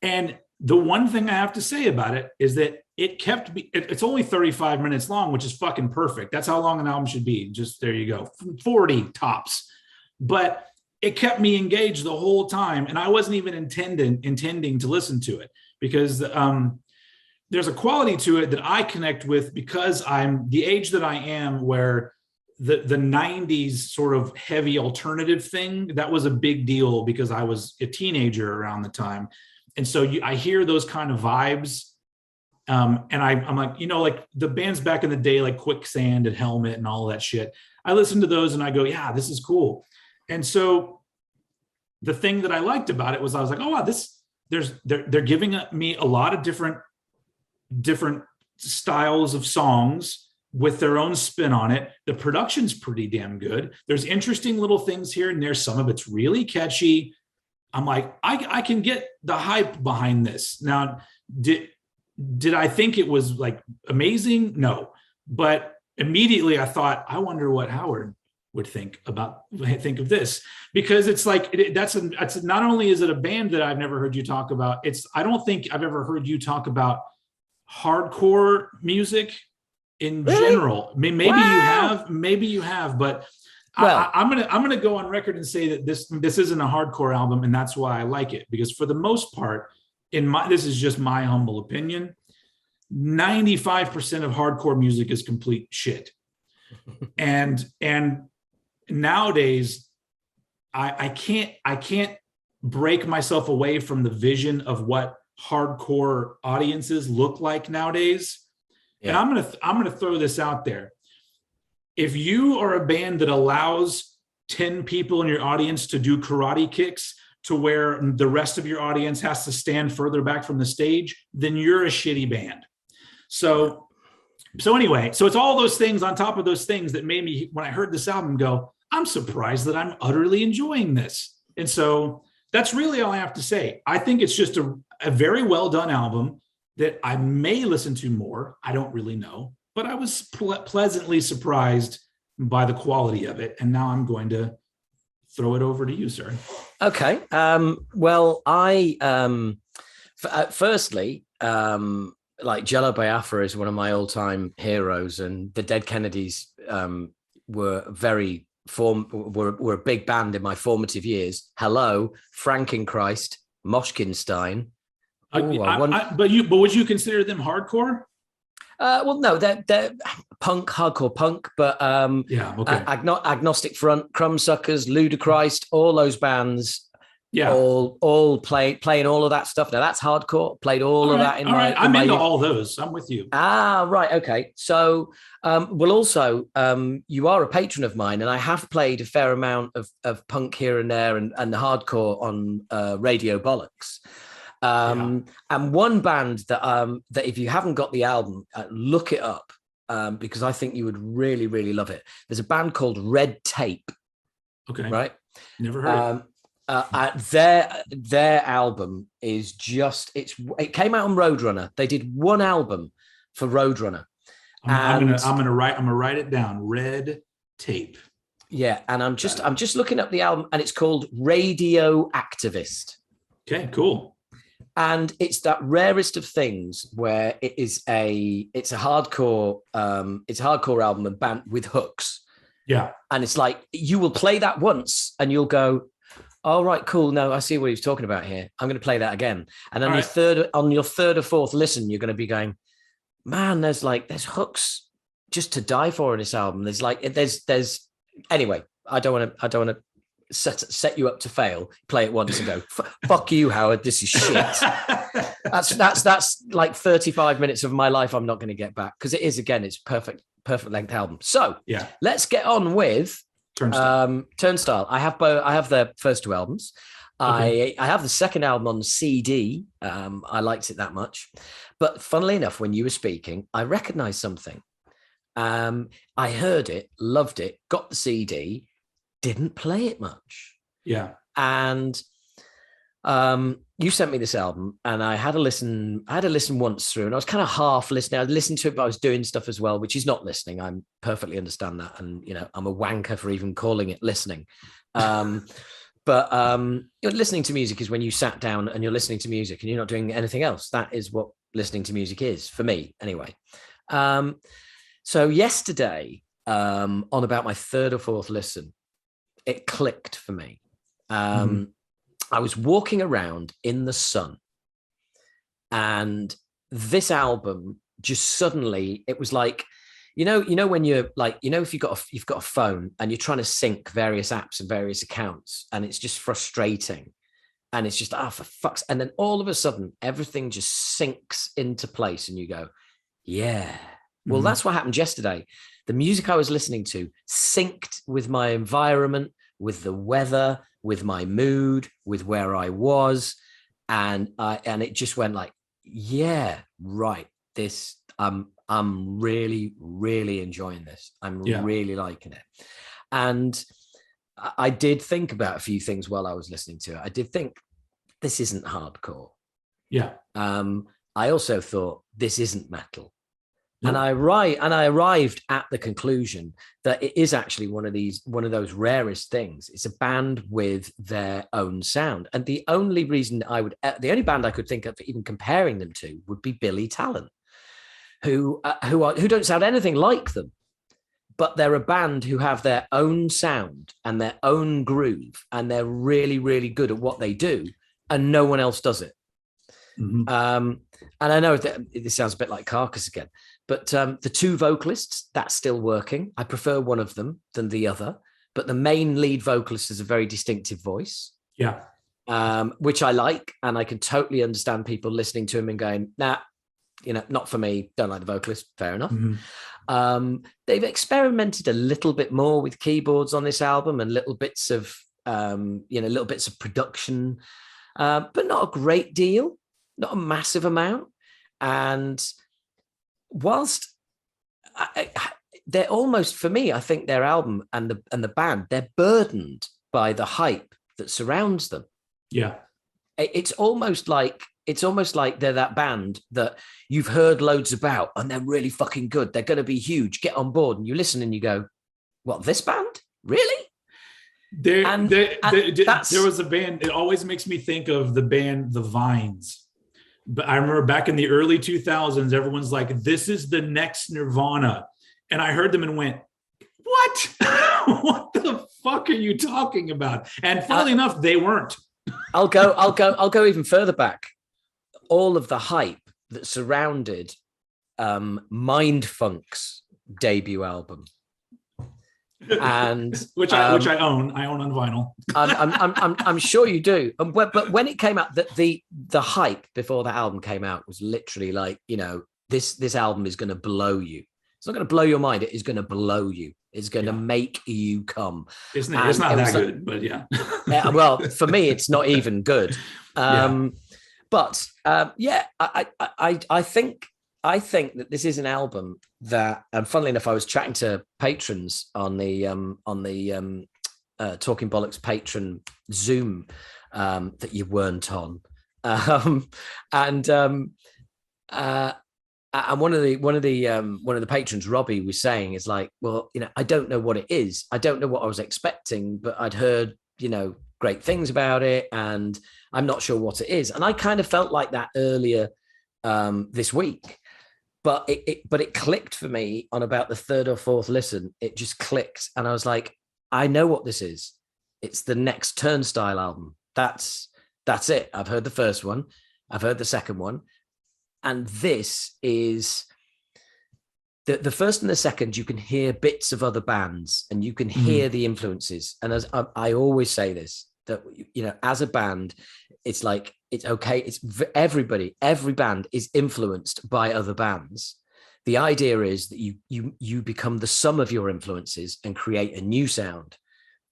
And the one thing I have to say about it is that it kept me, it's only 35 minutes long, which is fucking perfect. That's how long an album should be. Just there you go, 40 tops. But it kept me engaged the whole time. And I wasn't even intending to listen to it because there's a quality to it that I connect with because I'm the age that I am, where the 90s sort of heavy alternative thing, that was a big deal because I was a teenager around the time. And so I hear those kind of vibes. And I'm like, like the bands back in the day, like Quicksand and Helmet and all that shit. I listen to those and I go, yeah, this is cool. And so the thing that I liked about it was I was like, oh, wow, they're giving me a lot of different styles of songs with their own spin on it. The production's pretty damn good. There's interesting little things here and there. Some of it's really catchy. I'm like, I can get the hype behind this. Now, did I think it was like amazing? No, but immediately I thought, I wonder what Howard would think of this, because it's like that's not only is it a band that I've never heard you talk about. I don't think I've ever heard you talk about hardcore music in general. Maybe you have, but. Well, I'm gonna go on record and say that this isn't a hardcore album, and that's why I like it, because for the most part, this is just my humble opinion, 95% of hardcore music is complete shit. and nowadays I can't break myself away from the vision of what hardcore audiences look like nowadays. And I'm gonna throw this out there. If you are a band that allows 10 people in your audience to do karate kicks to where the rest of your audience has to stand further back from the stage, then you're a shitty band. So anyway, so it's all those things on top of those things that made me, when I heard this album, go, I'm surprised that I'm utterly enjoying this. And so that's really all I have to say. I think it's just a very well done album that I may listen to more. I don't really know. But I was pleasantly surprised by the quality of it. And now I'm going to throw it over to you, sir. Okay. Well, I firstly, like Jello Biafra is one of my all-time heroes, and the Dead Kennedys were a big band in my formative years. Hello, Frankenchrist, Moshkinstein. But would you consider them hardcore? Well, no, they're punk, hardcore punk, but Agnostic Front, Crumbsuckers, Ludachrist, all those bands. Yeah, all playing all of that stuff. Now that's hardcore. Played all of that in my. I'm into all those. I'm with you. Right. Okay. So, also, you are a patron of mine, and I have played a fair amount of punk here and there, and hardcore on Radio Bollocks. And one band that if you haven't got the album, look it up because I think you would really, really love it. There's a band called Red Tape. Okay. Right. Never heard it. Their album is just it came out on Roadrunner. They did one album for Roadrunner. I'm gonna write it down. Red Tape. Yeah, and I'm just looking up the album, and it's called Radio Activist. Okay, cool. And it's that rarest of things where it's a hardcore album and band with hooks. Yeah, and it's like you will play that once, and you'll go, "All right, cool. No, I see what he's talking about here. I'm going to play that again." And on your third or fourth listen, you're going to be going, "Man, there's hooks just to die for in this album." There's anyway. I don't want to set you up to fail. Play it once and go, "Fuck you, Howard. This is shit." That's like 35 minutes of my life I'm not going to get back, because it's perfect length album. So yeah, let's get on with Turnstile. I have their first two albums. Okay. I have the second album on CD. I liked it that much, but funnily enough, when you were speaking, I recognized something. I heard it, loved it, got the CD, didn't play it much. Yeah, and you sent me this album, and I had a listen once through, and I was kind of half listening. I listened to it, but I was doing stuff as well, which is not listening. I perfectly understand that. And, I'm a wanker for even calling it listening. But listening to music is when you sat down and you're listening to music and you're not doing anything else. That is what listening to music is for me anyway. So yesterday, on about my third or fourth listen, it clicked for me. I was walking around in the sun, and this album just suddenly, it was like, when you're like, if you've got a phone and you're trying to sync various apps and various accounts, and it's just frustrating, and it's just, for fuck's, and then all of a sudden everything just sinks into place, and you go, yeah. Well, that's what happened yesterday. The music I was listening to synced with my environment, with the weather, with my mood, with where I was, and it just went like, yeah, right. This I'm really, really enjoying this. I'm really liking it. And I did think about a few things while I was listening to it. I did think, this isn't hardcore. Yeah. I also thought, this isn't metal. And I arrived at the conclusion that it is actually one of those rarest things. It's a band with their own sound. And the only band I could think of even comparing them to would be Billy Talent, who don't sound anything like them, but they're a band who have their own sound and their own groove, and they're really, really good at what they do, and no one else does it. And I know that this sounds a bit like Carcass again, but the two vocalists, that's still working. I prefer one of them than the other, but the main lead vocalist has a very distinctive voice. Yeah. Which I like, and I can totally understand people listening to him and going, nah, not for me, don't like the vocalist, fair enough. They've experimented a little bit more with keyboards on this album and little bits of production, but not a great deal, not a massive amount. And whilst they're almost, for me, I think their album and the band, they're burdened by the hype that surrounds them. Yeah. It's almost like they're that band that you've heard loads about, and they're really fucking good. They're going to be huge. Get on board. And you listen and you go, what, this band? Really? There was a band. It always makes me think of the band, The Vines. But I remember back in the early 2000s, everyone's like, this is the next Nirvana. And I heard them and went, what? What the fuck are you talking about? And funnily enough, they weren't. I'll go even further back. All of the hype that surrounded Mindfunk's debut album, and which I own on vinyl. I'm sure you do. But when it came out, the hype before that album came out was literally like, this album is going to blow you. It's not going to blow your mind. It is going to blow you. It's going to make you come. It's not that good, but yeah. Well, for me, it's not even good. But I think that this is an album that, and funnily enough, I was chatting to patrons on the Talking Bollocks patron Zoom that you weren't on, and one of the patrons, Robbie, was saying is like, well, I don't know what it is. I don't know what I was expecting, but I'd heard, great things about it, and I'm not sure what it is. And I kind of felt like that earlier this week, but it clicked for me on about the third or fourth listen. It just clicked, and I was like, I know what this is. It's the next Turnstile album. That's it. I've heard the first one. I've heard the second one. And this is the first and the second. You can hear bits of other bands, and you can hear the influences. And as I always say this, that as a band, it's like, it's okay. It's every band is influenced by other bands. The idea is that you become the sum of your influences and create a new sound.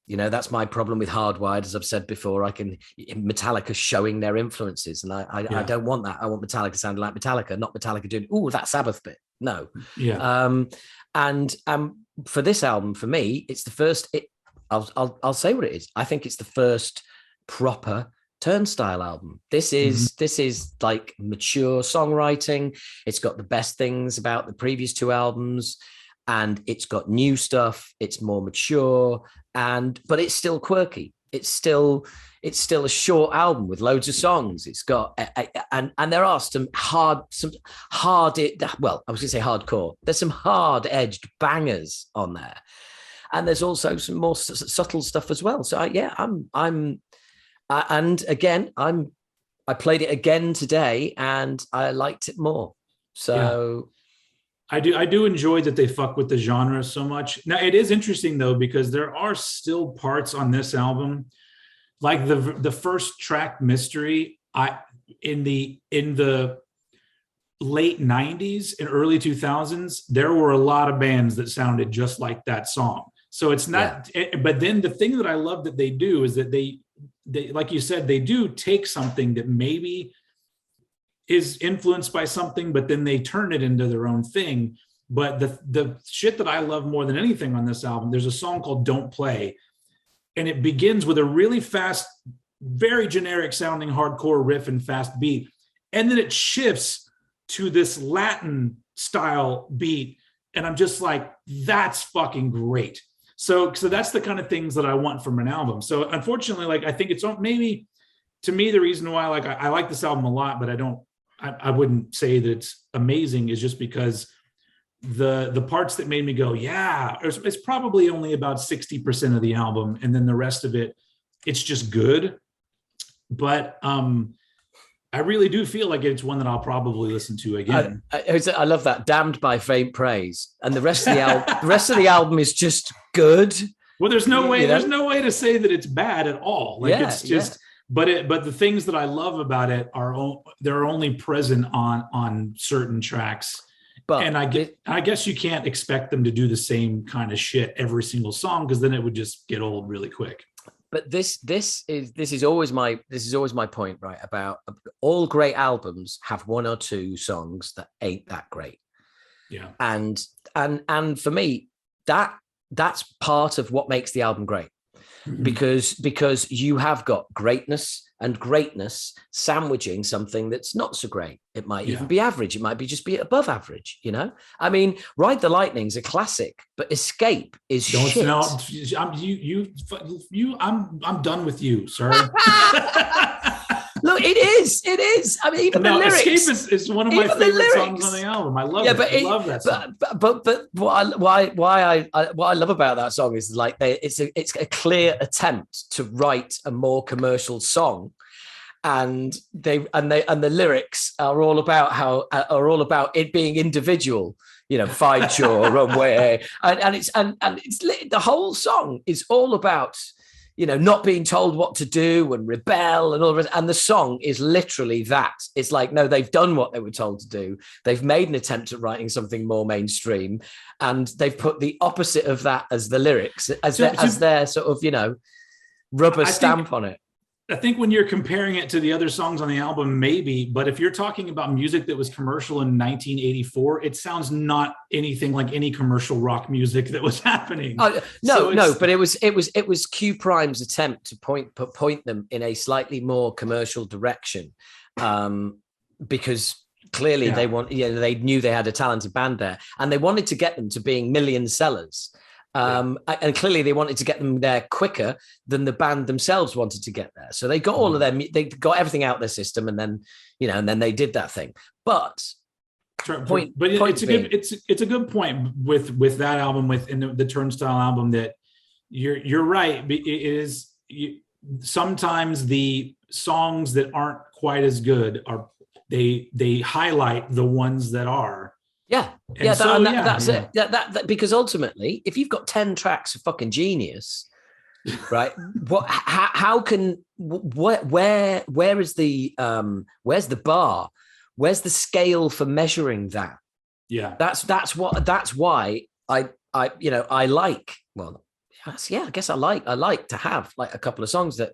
That's my problem with Hardwired. As I've said before, Metallica showing their influences, and I don't want that. I want Metallica sounding like Metallica, not Metallica doing, that Sabbath bit. No. Yeah. And for this album, for me, it's the first. I'll say what it is. I think it's the first proper Turnstile album. This is like mature songwriting. It's got the best things about the previous two albums, and it's got new stuff. It's more mature, but it's still quirky. It's still a short album with loads of songs. It's got and there are some hard. Well, I was going to say hardcore. There's some hard-edged bangers on there, and there's also some more subtle stuff as well. So and again, I played it again today, and I liked it more. So. Yeah. I do enjoy that they fuck with the genre so much. Now, it is interesting though, because there are still parts on this album, like the first track, Mystery. In the late 90s and early 2000s, there were a lot of bands that sounded just like that song. So it's not. Yeah. But then the thing that I love that they do is that they like you said, they do take something that maybe is influenced by something, but then they turn it into their own thing. But the shit that I love more than anything on this album, there's a song called Don't Play, and it begins with a really fast, very generic sounding hardcore riff and fast beat, and then it shifts to this Latin style beat, and I'm just like, that's fucking great. So that's the kind of things that I want from an album. So unfortunately, like, I think it's maybe, to me, the reason why I like this album a lot, but I wouldn't say that it's amazing, is just because the parts that made me go, yeah, it's probably only about 60% of the album. And then the rest of it, it's just good. But I really do feel like it's one that I'll probably listen to again. I love that. Damned by faint praise. And the rest of the album is just good. Well, there's no way to say that it's bad at all. Like, it's just, but the things that I love about it they're only present on certain tracks. But and I guess you can't expect them to do the same kind of shit every single song, because then it would just get old really quick. But this is always my point, right? About all great albums have one or two songs that ain't that great. Yeah. And for me, that's part of what makes the album great. Mm-hmm. Because you have got greatness sandwiching something that's not so great. It might even be average. It might just be above average. I mean, Ride the Lightning's a classic, but Escape is shit. No, I'm done with you, sir. look, it is. I mean, even the lyrics. Escape is one of my favorite songs on the album. I love it. I love that song. But why I love about that song is like it's a clear attempt to write a more commercial song. And the lyrics are all about it being individual, find your own way, and it's the whole song is all about not being told what to do and rebel and all of it. And the song is literally that. It's like, no, they've done what they were told to do. They've made an attempt at writing something more mainstream, and they've put the opposite of that as the lyrics, as their sort of rubber stamp on it. I think when you're comparing it to the other songs on the album, maybe, but if you're talking about music that was commercial in 1984, it sounds not anything like any commercial rock music that was happening. But it was Q Prime's attempt to point them in a slightly more commercial direction, because clearly they knew they had a talented band there, and they wanted to get them to being million sellers. And clearly they wanted to get them there quicker than the band themselves wanted to get there. So they got all of them, they got everything out of their system, and then, and then they did that thing. But it's a good point with that album, in the Turnstile album, that you're right. It is sometimes the songs that aren't quite as good they highlight the ones that are. That's it. Because ultimately, if you've got 10 tracks of fucking genius, right? Where is the where's the bar? Where's the scale for measuring that? Yeah, that's why I like. Well, I guess I like to have like a couple of songs that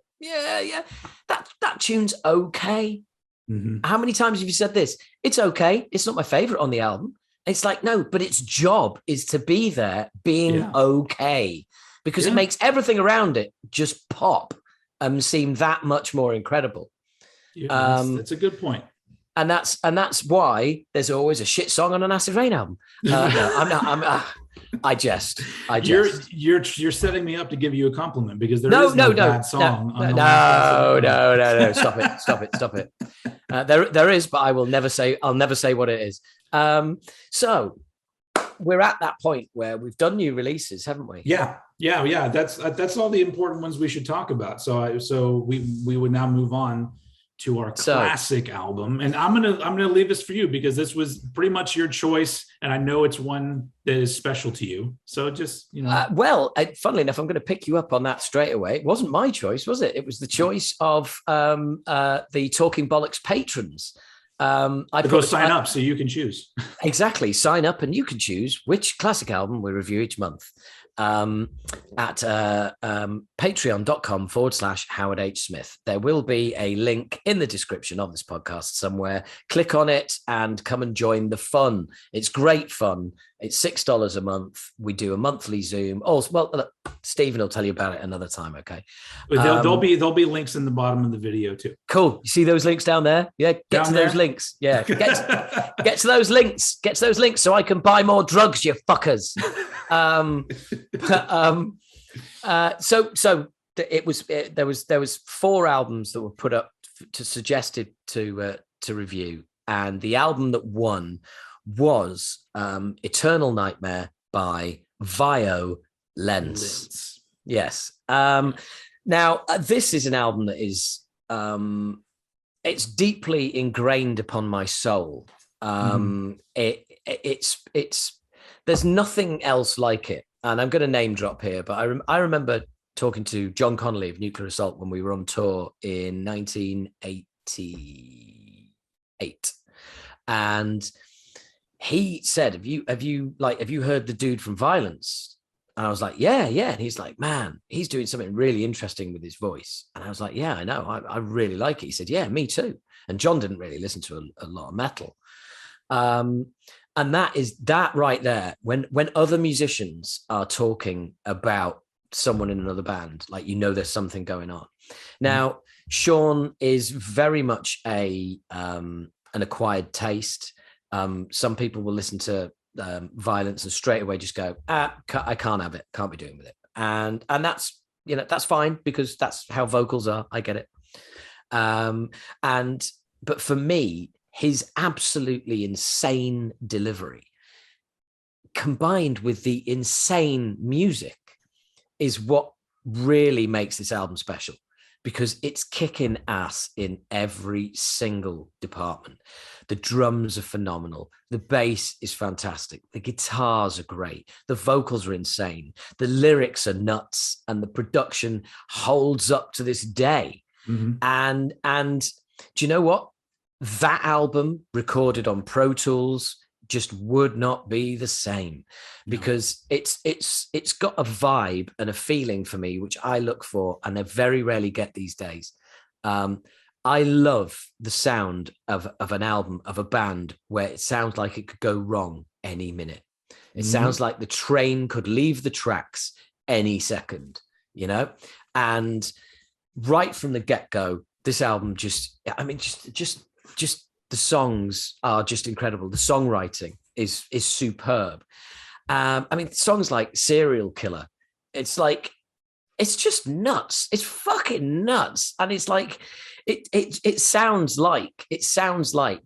that tune's okay. Mm-hmm. How many times have you said this? It's okay. It's not my favorite on the album. It's like, no, but its job is to be there being okay, because it makes everything around it just pop and seem that much more incredible. Yeah, that's a good point. And that's why there's always a shit song on an Acid Rain album. I jest. You're setting me up to give you a compliment, because there is no bad song. No. Stop it. There is, but I'll never say what it is. So we're at that point where we've done new releases, haven't we? Yeah. That's all the important ones we should talk about. So we would now move on to our classic album, and I'm gonna leave this for you, because this was pretty much your choice, and I know it's one that is special to you. So just funnily enough, I'm going to pick you up on that straight away. It wasn't my choice, was it? It was the choice of the Talking Bollocks patrons. Go sign up so you can choose. Exactly, sign up and you can choose which classic album we review each month. At patreon.com/Howard H. Smith. There will be a link in the description of this podcast somewhere. Click on it and come and join the fun. It's great fun. It's $6 a month. We do a monthly Zoom. Look, Stephen will tell you about it another time. Okay. There'll be links in the bottom of the video too. Cool. You see those links down there? Yeah. Get to those links. Yeah. Get to those links. Get to those links so I can buy more drugs, you fuckers. There was 4 albums that were put up suggested to review, and the album that won was Eternal Nightmare by Vio-lence. Yes. Now this is an album that is it's deeply ingrained upon my soul. It's there's nothing else like it. And I'm going to name drop here, but I remember talking to John Connolly of Nuclear Assault when we were on tour in 1988. And he said, have you heard the dude from Vio-lence? And I was like, yeah. And he's like, man, he's doing something really interesting with his voice. And I was like, yeah, I know. I really like it. He said, yeah, me too. And John didn't really listen to a lot of metal. And that right there, when other musicians are talking about someone in another band, like, there's something going on. Now, Sean is very much an acquired taste. Some people will listen to Vio-lence and straight away just go, I can't have it, can't be doing with it. And that's, that's fine, because that's how vocals are. I get it. But for me, his absolutely insane delivery combined with the insane music is what really makes this album special, because it's kicking ass in every single department. The drums are phenomenal. The bass is fantastic. The guitars are great. The vocals are insane. The lyrics are nuts, and the production holds up to this day. Mm-hmm. And do you know what? That album recorded on Pro Tools just would not be the same, because it's got a vibe and a feeling for me, which I look for, and I very rarely get these days. I love the sound of an album, of a band, where it sounds like it could go wrong any minute. It sounds like the train could leave the tracks any second, you know? And right from the get-go, this album just the songs are just incredible. The songwriting is superb. I mean, songs like Serial Killer, it's just nuts. It's fucking nuts. And it's like, it sounds like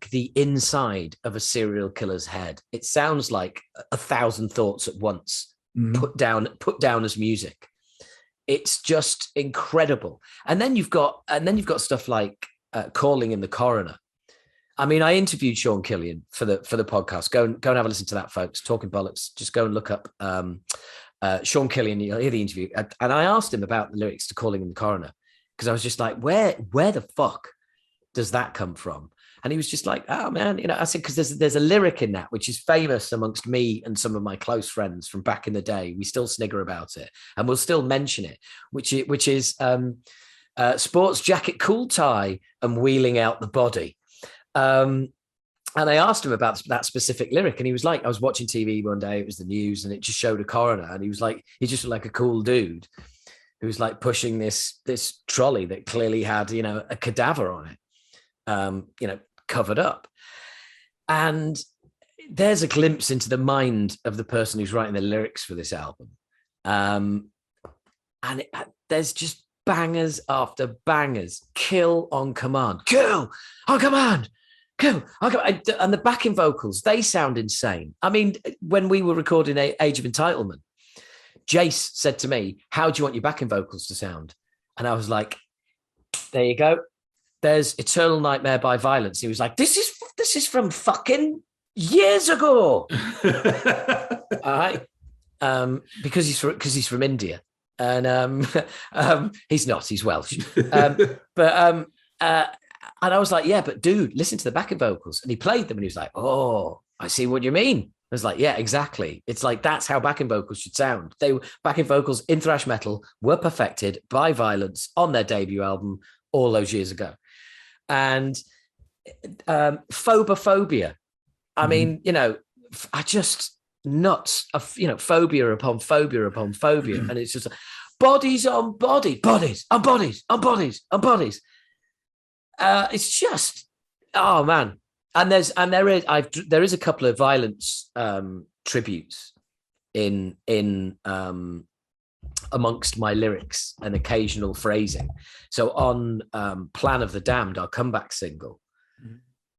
the inside of a serial killer's head. It sounds like 1,000 thoughts at once, put down as music. It's just incredible. And then you've got stuff like Calling in the Coroner. I mean, I interviewed Sean Killian for the podcast. Go and have a listen to that, folks. Talking Bollocks. Just go and look up Sean Killian. You'll hear the interview. And I asked him about the lyrics to Calling in the Coroner, because I was just like, where the fuck does that come from? And he was just like, oh man, you know. I said, because there's a lyric in that which is famous amongst me and some of my close friends from back in the day. We still snigger about it, and we'll still mention it, which is sports jacket, cool tie, and wheeling out the body. And I asked him about that specific lyric, and he was like, I was watching TV one day, it was the news, and it just showed a coroner, and he was like, he just looked like a cool dude who was like pushing this trolley that clearly had, you know, a cadaver on it, you know, covered up. And there's a glimpse into the mind of the person who's writing the lyrics for this album. There's just bangers after bangers. Kill on command. Kill on command. Kill on command. And the backing vocals, they sound insane. I mean, when we were recording Age of Entitlement, Jace said to me, how do you want your backing vocals to sound? And I was like, there you go. There's Eternal Nightmare by Vio-lence. He was like, this is from fucking years ago. All right. Because he's from India. And he's not, he's Welsh. And I was like, yeah, but dude, listen to the backing vocals. And he played them, and he was like, oh, I see what you mean. I was like, yeah, exactly. It's like, that's how backing vocals should sound. Backing vocals in thrash metal were perfected by Vio-lence on their debut album all those years ago. And Phobophobia. I mean, you know, I just nuts of, you know, phobia upon phobia upon phobia. And it's just bodies on bodies on bodies on bodies on bodies. It's just, oh man. And there is a couple of Vio-lence tributes in amongst my lyrics and occasional phrasing. So on Plan of the Damned, our comeback single,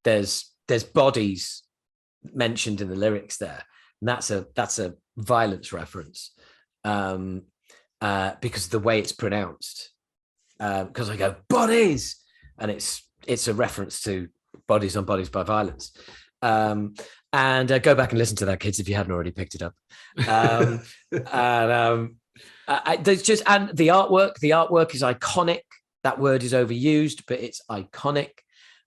there's bodies mentioned in the lyrics there. And that's a Vio-lence reference because of the way it's pronounced. Because I go, bodies! And it's a reference to Bodies on Bodies by Vio-lence. And go back and listen to that, kids, if you haven't already picked it up. There's just, and the artwork is iconic. That word is overused, but it's iconic.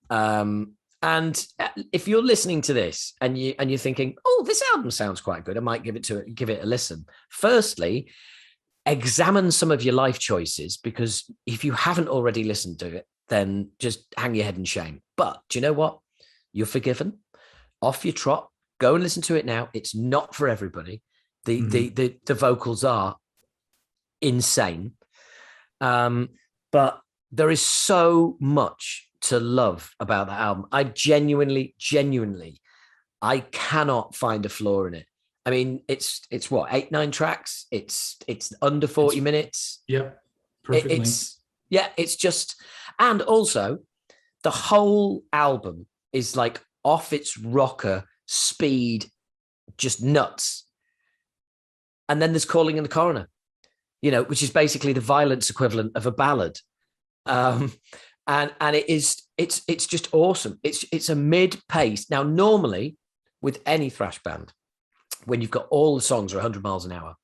And if you're listening to this and you're thinking, oh, this album sounds quite good, I might give it a listen. Firstly, examine some of your life choices, because if you haven't already listened to it, then just hang your head in shame. But do you know what? You're forgiven. Off your trot. Go and listen to it now. It's not for everybody. The vocals are insane. But there is so much to love about that album. I genuinely, I cannot find a flaw in it. I mean, it's what, 8-9 tracks. It's under 40 minutes. Yep. Perfect. It's just, And also, the whole album is like off its rocker speed, just nuts. And then there's Calling in the Coroner, which is basically the Vio-lence equivalent of a ballad. And it's just awesome. It's a mid-pace. Now, normally with any thrash band, when you've got all the songs are 100 miles an hour,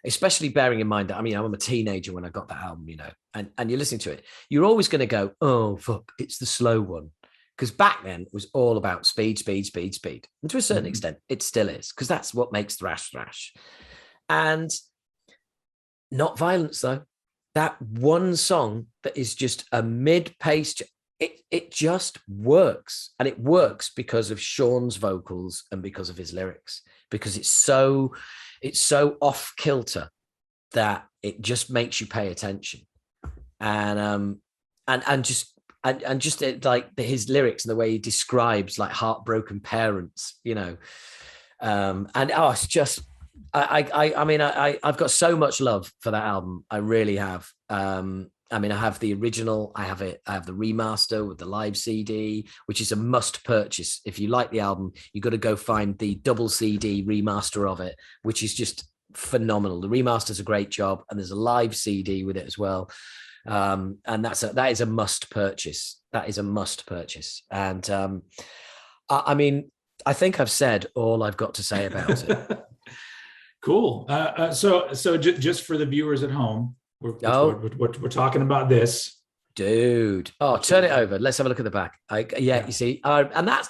especially bearing in mind that, I'm a teenager when I got that album, and you're listening to it, you're always going to go, oh, fuck, it's the slow one. Because back then it was all about speed. And to a certain extent, it still is, because that's what makes thrash. And not Vio-lence, though. That one song that is just a mid-pace, it just works. And it works because of Sean's vocals and because of his lyrics, because it's so off kilter that it just makes you pay attention. And just like his lyrics and the way he describes like heartbroken parents, it's just, I've got so much love for that album. I really have. I have the original, I have the remaster with the live CD, which is a must purchase. If you like the album, you got to go find the double CD remaster of it, which is just phenomenal. The remaster's a great job, and there's a live CD with it as well. And that is a must purchase. That is a must purchase. And I think I've said all I've got to say about it. Cool. So just for the viewers at home, we're talking about this, dude. Oh, turn it over. Let's have a look at the back. You see, and that's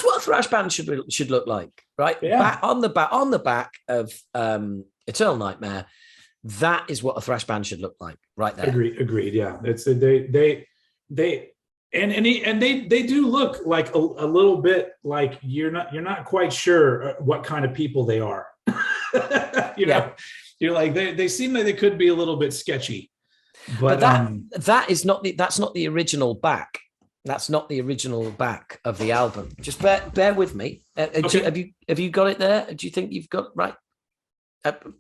what a thrash band should look like, right? Yeah. On the back of Eternal Nightmare. That is what a thrash band should look like, right there. Agreed. Yeah, it's they do look like a little bit like you're not quite sure what kind of people they are. know, you're like they seem like they could be a little bit sketchy, but that's not the original back. That's not the original back of the album. Just bear with me. Okay. Have you got it there? Do you think you've got it right?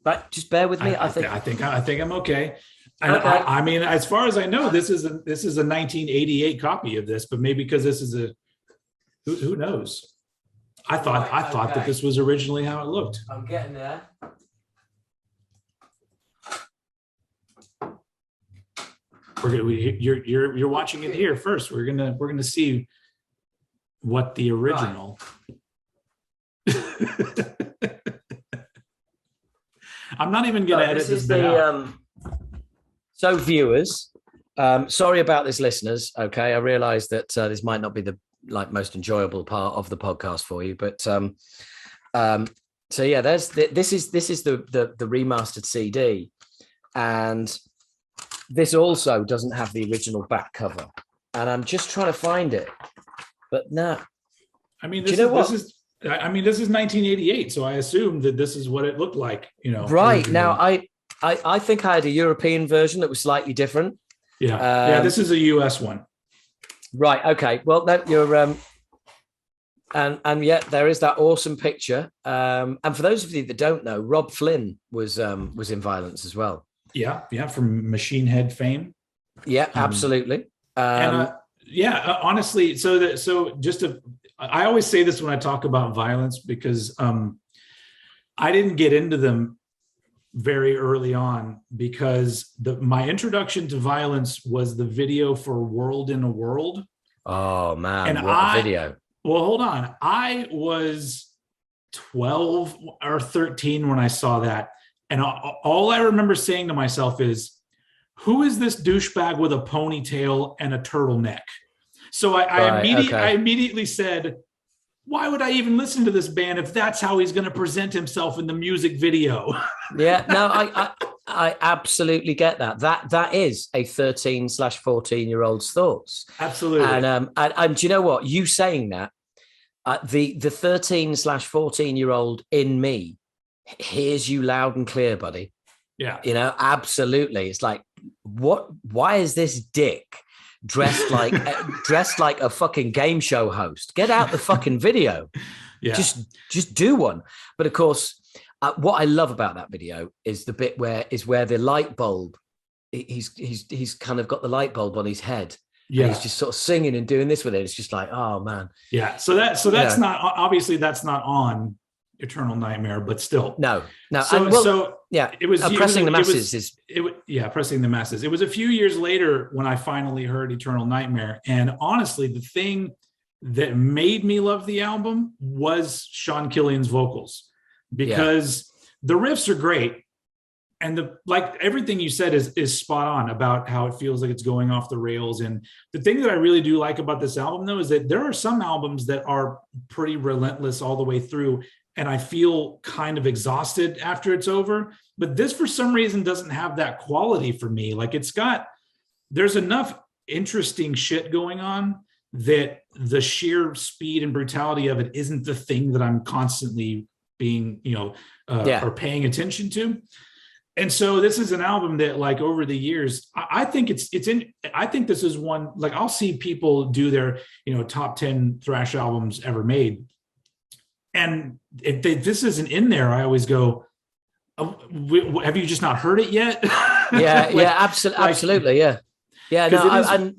Right, just bear with me. I think I'm okay. And okay. As far as I know, this is a 1988 copy of this, but maybe because this is who knows? I thought that this was originally how it looked. I'm getting there. You're watching it here first. We're gonna see what the original. Right. I'm not even going to edit this out. So viewers, sorry about this, listeners. Okay, I realize that this might not be the most enjoyable part of the podcast for you, but so yeah, this is the remastered CD, and this also doesn't have the original back cover, and I'm just trying to find it, but no. This is 1988, so I assume that this is what it looked like, Right originally. Now, I think I had a European version that was slightly different. Yeah, this is a US one. Right. Okay. Well, no, you're and yet there is that awesome picture. And for those of you that don't know, Rob Flynn was in Vio-lence as well. Yeah, from Machine Head fame. Yeah, absolutely. Honestly, I always say this when I talk about Vio-lence because I didn't get into them very early on because my introduction to Vio-lence was the video for World in a World. Oh man, and what a video. Well, hold on. I was 12 or 13 when I saw that. And all I remember saying to myself is, who is this douchebag with a ponytail and a turtleneck? So I immediately said, why would I even listen to this band if that's how he's going to present himself in the music video? Yeah, no, I absolutely get that. That is a 13/14-year-old's thoughts. Absolutely. And do you know what? You saying that, the 13/14-year-old in me hears you loud and clear, buddy. Yeah. Absolutely. It's like, what? Why is this dick dressed like a fucking game show host? Get out the fucking video. Yeah. Just do one. But of course, what I love about that video is the bit where the light bulb, he's kind of got the light bulb on his head, Yeah. And he's just sort of singing and doing this with it. It's just like, oh man. Yeah. So that's not, obviously that's not on Eternal Nightmare, but still. No. So yeah, it was Oppressing the Masses Oppressing the Masses. It was a few years later when I finally heard Eternal Nightmare. And honestly, the thing that made me love the album was Sean Killian's vocals, because the riffs are great. And everything you said is spot on about how it feels like it's going off the rails. And the thing that I really do like about this album, though, is that there are some albums that are pretty relentless all the way through, and I feel kind of exhausted after it's over. But this, for some reason, doesn't have that quality for me. Like, there's enough interesting shit going on that the sheer speed and brutality of it isn't the thing that I'm constantly being, or paying attention to. And so this is an album that, like, over the years, I think I think this is one, like, I'll see people do their, top 10 thrash albums ever made. And if this isn't in there, I always go, oh, have you just not heard it yet? Absolutely. Yeah. No,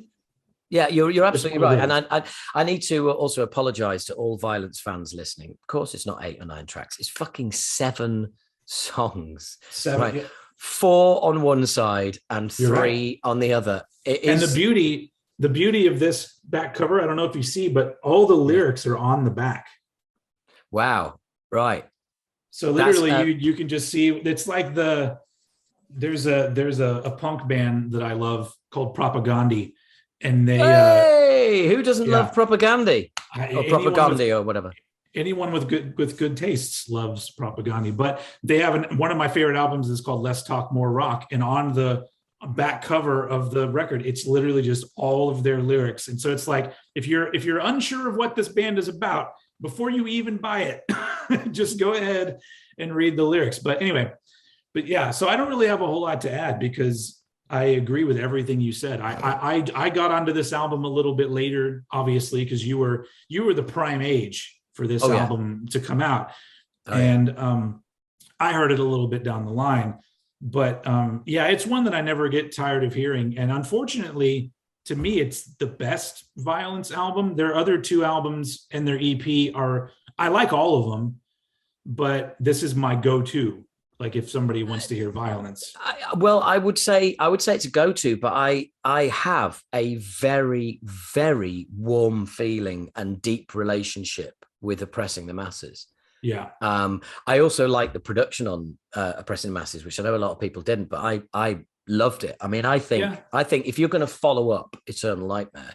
you're absolutely right. And I need to also apologize to all Vio-lence fans listening. Of course, it's not 8 or 9 tracks. It's fucking 7 songs. 7, right? 4 on one side and 3 on the other. And the beauty of this back cover, I don't know if you see, but all the lyrics are on the back. Wow. Right. So literally you can just see, it's like there's a punk band that I love called Propagandhi, and they who doesn't love Propagandhi or Propagandhi or whatever. Anyone with good tastes loves Propagandhi, but they have one of my favorite albums is called Less Talk More Rock, and on the back cover of the record, it's literally just all of their lyrics. And so it's like, if you're unsure of what this band is about, before you even buy it, just go ahead and read the lyrics. But anyway, so I don't really have a whole lot to add, because I agree with everything you said. I got onto this album a little bit later, obviously, because you were the prime age for this album to come out. And I heard it a little bit down the line, but it's one that I never get tired of hearing. And unfortunately, to me, it's the best Vio-lence album. Their other 2 albums and their EP I like all of them, but this is my go-to. Like, if somebody wants to hear Vio-lence. I would say it's a go-to, but I have a very, very warm feeling and deep relationship with Oppressing the Masses. Yeah. I also like the production on Oppressing the Masses, which I know a lot of people didn't, but I loved it. I mean, I think if you're going to follow up Eternal Nightmare,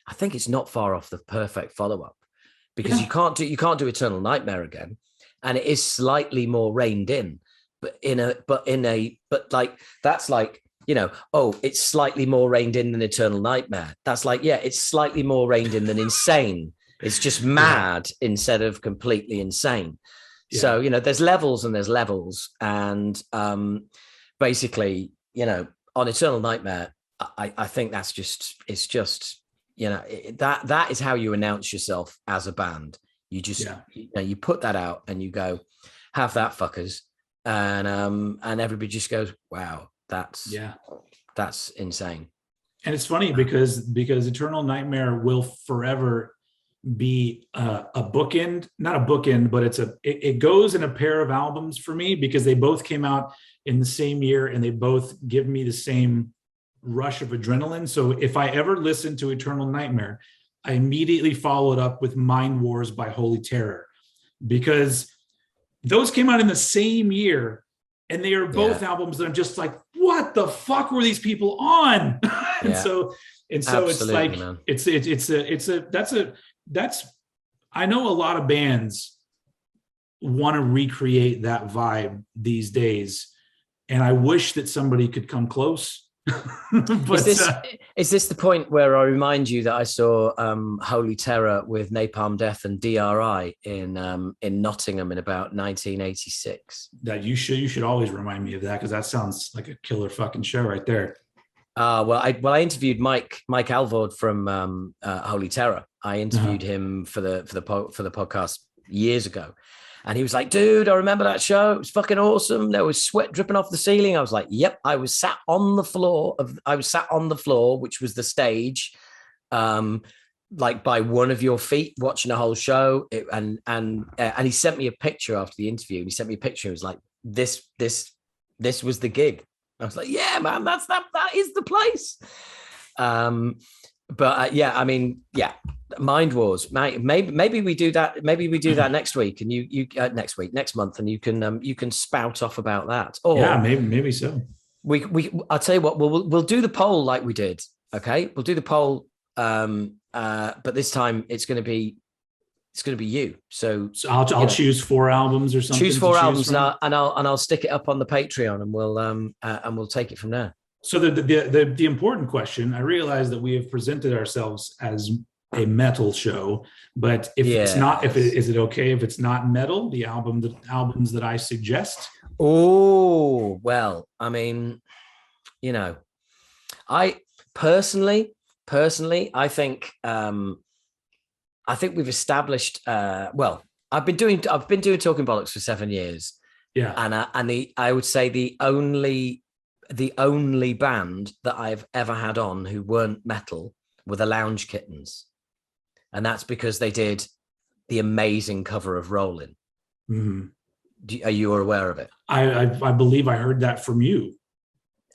I think it's not far off the perfect follow-up, because you can't do Eternal Nightmare again, and it is slightly more reined in, but that's like, it's slightly more reined in than Eternal Nightmare. That's like, it's slightly more reined in than Insane. It's just mad instead of completely insane. Yeah. So, there's levels and there's levels. And basically, on Eternal Nightmare, I think that is how you announce yourself as a band. You just, you put that out and you go, have that, fuckers. And everybody just goes, wow, that's insane. And it's funny because Eternal Nightmare will forever be a bookend, not a bookend, but it goes in a pair of albums for me, because they both came out in the same year and they both give me the same rush of adrenaline. So if I ever listen to Eternal Nightmare, I immediately follow it up with Mind Wars by Holy Terror, because those came out in the same year, and they are both albums that I'm just like, what the fuck were these people on? And so it's like, man. That's I know a lot of bands want to recreate that vibe these days, and I wish that somebody could come close. But, is this the point where I remind you that I saw Holy Terror with Napalm Death and DRI in Nottingham in about 1986? That you should always remind me of that, because that sounds like a killer fucking show right there. I interviewed Mike Alvord from Holy Terror. I interviewed him for the podcast years ago, and he was like, "Dude, I remember that show. It was fucking awesome. There was sweat dripping off the ceiling." I was like, "Yep." I was sat on the floor, which was the stage, like by one of your feet watching the whole show. And he sent me a picture after the interview. He sent me a picture. It was like, this was the gig. I was like, yeah, man, that is the place. But yeah, I mean, yeah, Mind Wars. Maybe we do that. Maybe we do that next week, and next month, and you can spout off about that. Or yeah, maybe so. I'll tell you what. We'll do the poll like we did. Okay, we'll do the poll. But this time it's going to be you. So I'll choose 4 albums or something. Choose 4 albums, and I'll stick it up on the Patreon, and we'll take it from there. So the important question, I realize that we have presented ourselves as a metal show, but if it's not, is it okay if it's not metal? The albums that I suggest. Oh well, I mean, I personally, I think we've established. Well, I've been doing Talking Bollocks for 7 years. Yeah, and I would say the only band that I've ever had on who weren't metal were the Lounge Kittens, and that's because they did the amazing cover of Rollin'. Mm-hmm. Are you aware of it? I believe I heard that from you.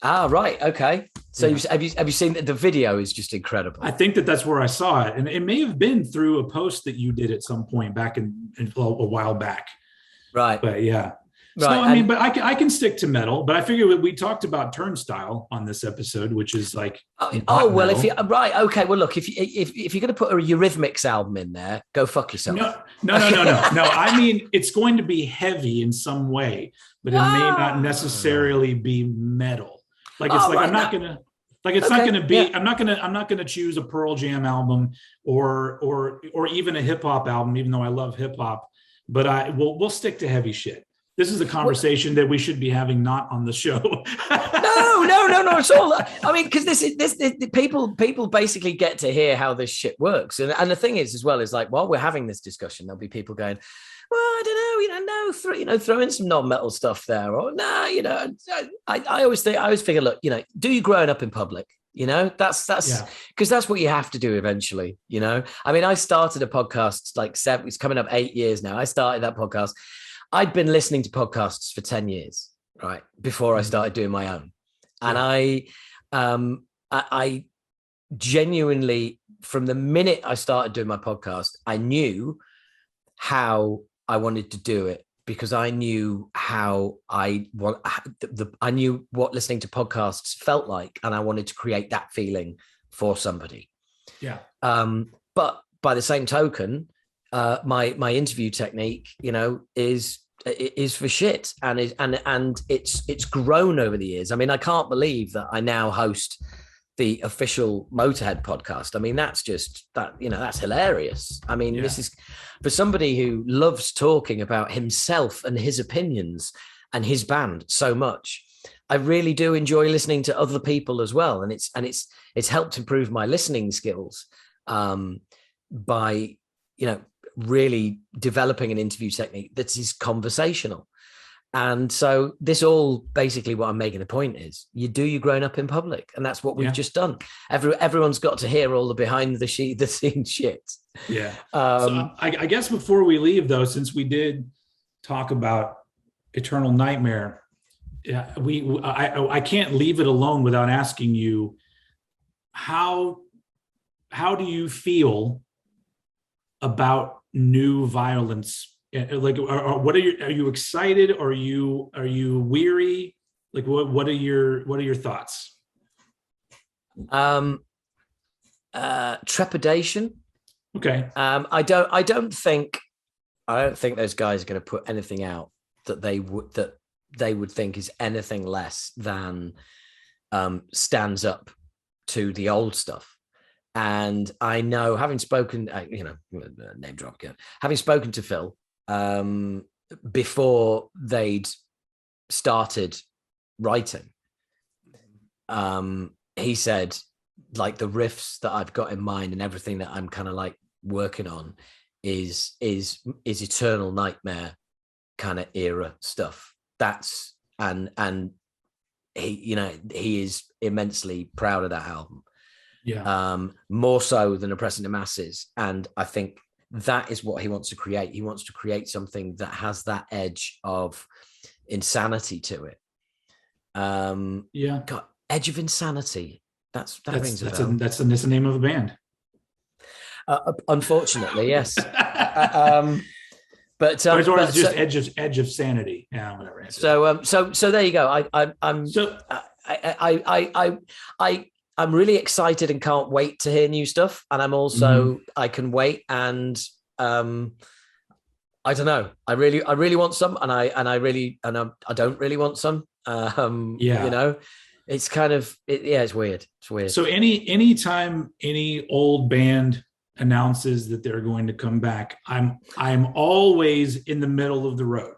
Ah, right. Okay. So have you seen the video? Is just incredible. I think that's where I saw it, and it may have been through a post that you did at some point back in a while back. Right. But yeah. So, right. I mean, but I can stick to metal, but I figure we talked about Turnstile on this episode, which is like, well, metal. Okay. Well, look, if you're going to put a Eurythmics album in there, go fuck yourself. No. I mean, it's going to be heavy in some way, but it may not necessarily be metal. Like it's I'm not gonna. Like it's not going to be. Yeah. I'm not going to choose a Pearl Jam album or even a hip hop album, even though I love hip hop. But we'll stick to heavy shit. This is a conversation that we should be having, not on the show. No, it's all. I mean, because this people basically get to hear how this shit works, and the thing is, as well, is like while we're having this discussion, there'll be people going, well, I don't know, throw in some non-metal stuff there, or no, I always figure, look, do you growing up in public? That's because that's what you have to do eventually. I mean, I started a podcast like it's coming up 8 years now. I started that podcast. I'd been listening to podcasts for 10 years, right, before I started doing my own. And I genuinely, from the minute I started doing my podcast, I knew how I wanted to do it, because I knew how I knew what listening to podcasts felt like, and I wanted to create that feeling for somebody. Yeah. But by the same token, my interview technique, is for shit, and it's grown over the years. I mean, I can't believe that I now host the official Motorhead podcast. I mean, that's hilarious. I mean, This is for somebody who loves talking about himself and his opinions and his band so much. I really do enjoy listening to other people as well, and it's helped improve my listening skills by really developing an interview technique that is conversational. And so this all basically what I'm making a point is you growing up in public, and that's what we've just done. Everyone's got to hear all the behind the scenes shit. Yeah. So I guess before we leave though, since we did talk about Eternal Nightmare, I can't leave it alone without asking you, how do you feel about new Vio-lence? Like, are you excited? Or are you weary? Like, what are your thoughts? Trepidation. Okay. I don't think those guys are going to put anything out that they would think is anything less than stands up to the old stuff. And I know, having spoken, name drop again, having spoken to Phil before they'd started writing, he said, like, the riffs that I've got in mind and everything that I'm kind of like working on is Eternal Nightmare kind of era stuff. That's and he is immensely proud of that album. more so than oppressing the masses. And I think that is what he wants to create. He wants to create something that has that edge of insanity to it. God, Edge of Insanity. That's rings a bell. That's the name of the band. Unfortunately, yes. But or it's just Edge of Sanity. Yeah, whatever. So there you go. I'm really excited and can't wait to hear new stuff. And I'm also I can wait and I don't know. I really want some, and I don't really want some. You know, it's kind of it's weird. It's weird. So anytime any old band announces that they're going to come back, I'm always in the middle of the road,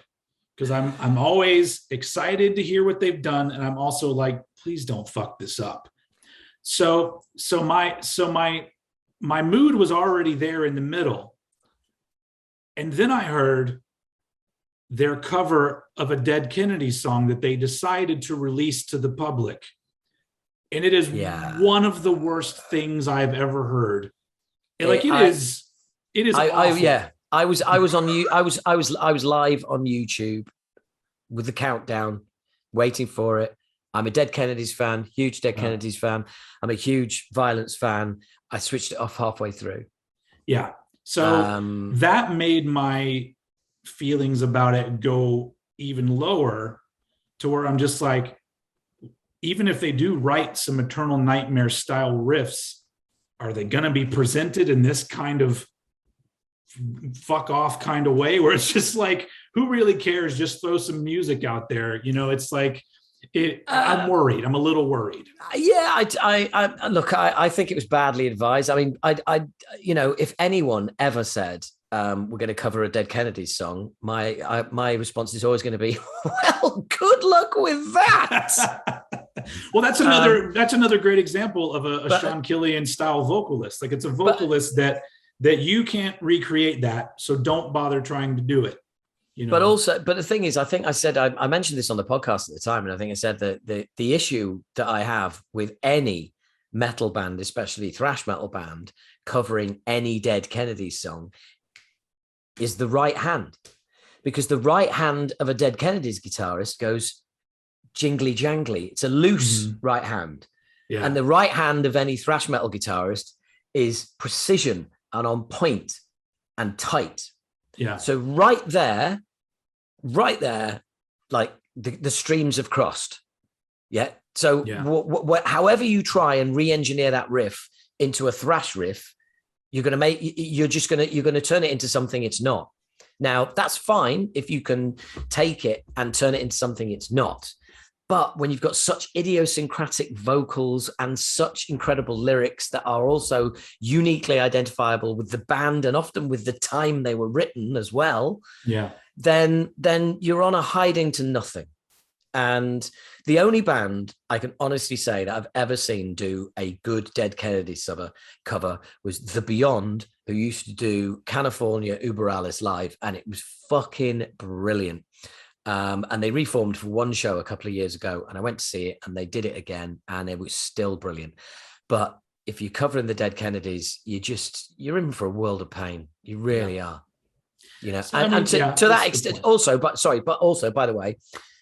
because I'm always excited to hear what they've done, and I'm also like, please don't fuck this up. So my mood was already there in the middle, and then I heard their cover of a Dead Kennedys song that they decided to release to the public, and it is one of the worst things I've ever heard. Like it is. I was live on YouTube with the countdown, waiting for it. I'm a Dead Kennedys fan, huge Dead Kennedys fan. I'm a huge Vio-lence fan. I switched it off halfway through. Yeah. So that made my feelings about it go even lower, to where I'm just like, even if they do write some Eternal Nightmare style riffs, are they going to be presented in this kind of fuck off kind of way, where it's just like, who really cares? Just throw some music out there. You know, it's like, I'm worried. I'm a little worried. Yeah. I look, I think it was badly advised. I mean, you know, if anyone ever said, we're going to cover a Dead Kennedys song, my response is always going to be, well, good luck with that. Well, that's another great example of a Sean Killian style vocalist. Like, it's a vocalist that you can't recreate that, so don't bother trying to do it. You know? But the thing is, I think I said, I mentioned this on the podcast at the time, and I think I said that the issue that I have with any metal band, especially thrash metal band, covering any Dead Kennedys song is the right hand, because the right hand of a Dead Kennedys guitarist goes jingly jangly. It's a loose right hand. Yeah. And the right hand of any thrash metal guitarist is precision and on point and tight. Yeah. So right there, like the streams have crossed. Yeah. So however you try and re-engineer that riff into a thrash riff, you're going to turn it into something it's not. Now, that's fine if you can take it and turn it into something it's not. But when you've got such idiosyncratic vocals and such incredible lyrics that are also uniquely identifiable with the band and often with the time they were written as well, then you're on a hiding to nothing. And the only band I can honestly say that I've ever seen do a good Dead Kennedys cover was The Beyond, who used to do California Uber Alles live, and it was fucking brilliant. And they reformed for one show a couple of years ago, and I went to see it, and they did it again, and it was still brilliant. But if you're covering the Dead Kennedys, you're in for a world of pain. You really are. You know, so, to that extent, also, by the way,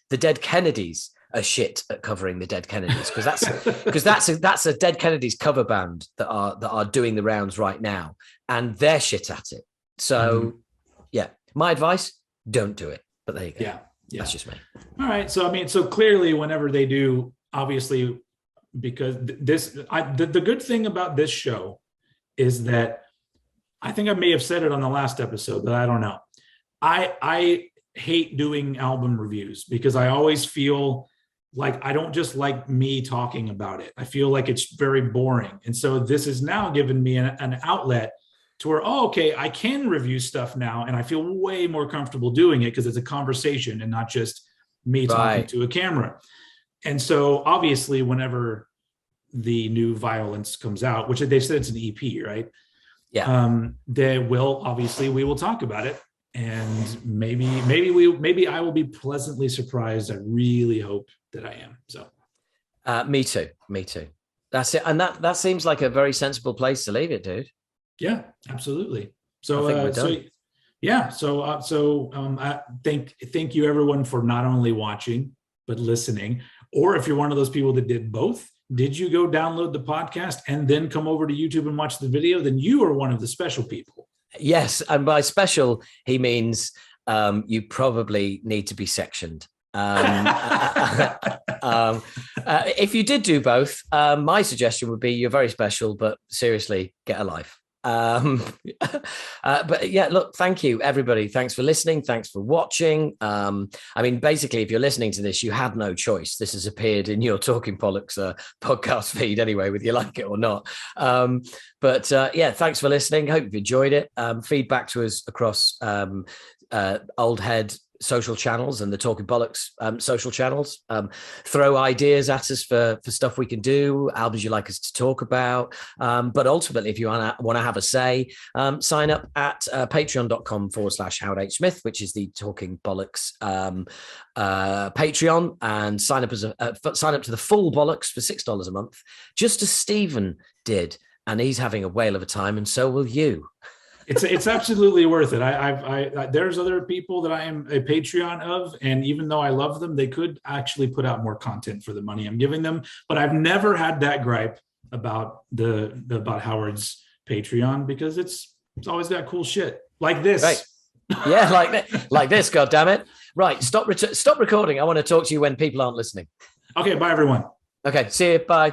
the Dead Kennedys are shit at covering the Dead Kennedys, because that's a Dead Kennedys cover band that are doing the rounds right now, and they're shit at it. So, my advice: don't do it. But there you go. Yeah. That's just me. All right. So, I mean, so clearly whenever they do, obviously, because the good thing about this show is that I think I may have said it on the last episode, but I don't know. I hate doing album reviews because I always feel like I don't just like me talking about it. I feel like it's very boring. And so this has now given me an outlet to where, I can review stuff now, and I feel way more comfortable doing it because it's a conversation and not just me talking to a camera. And so obviously whenever the new Vio-lence comes out, which they said it's an EP, right? Yeah. We will talk about it, and maybe I will be pleasantly surprised. I really hope that I am. So me too. That's it. And that seems like a very sensible place to leave it, dude. Yeah, absolutely. So, I thank you everyone for not only watching, but listening. Or if you're one of those people that did both, did you go download the podcast and then come over to YouTube and watch the video? Then you are one of the special people. Yes. And by special, he means you probably need to be sectioned. If you did do both, my suggestion would be you're very special, but seriously, get a life. But yeah, look, thank you, everybody. Thanks for listening. Thanks for watching. I mean, basically, if you're listening to this, you had no choice. This has appeared in your Talking Bollocks podcast feed anyway, whether you like it or not. But yeah, thanks for listening. Hope you've enjoyed it. Feedback to us across Old Head social channels and the Talking Bollocks social channels. Throw ideas at us for stuff we can do, albums you like us to talk about. But ultimately, if you want to have a say, sign up at patreon.com/Howard H. Smith, which is the Talking Bollocks Patreon, and sign up to the full Bollocks for $6 a month, just as Stephen did. And he's having a whale of a time, and so will you. It's absolutely worth it. I there's other people that I am a Patreon of, and even though I love them, they could actually put out more content for the money I'm giving them. But I've never had that gripe about about Howard's Patreon, because it's always got cool shit like this. Right. Yeah, like this. God damn it! Right, stop recording. I want to talk to you when people aren't listening. Okay, bye everyone. Okay, see you. Bye.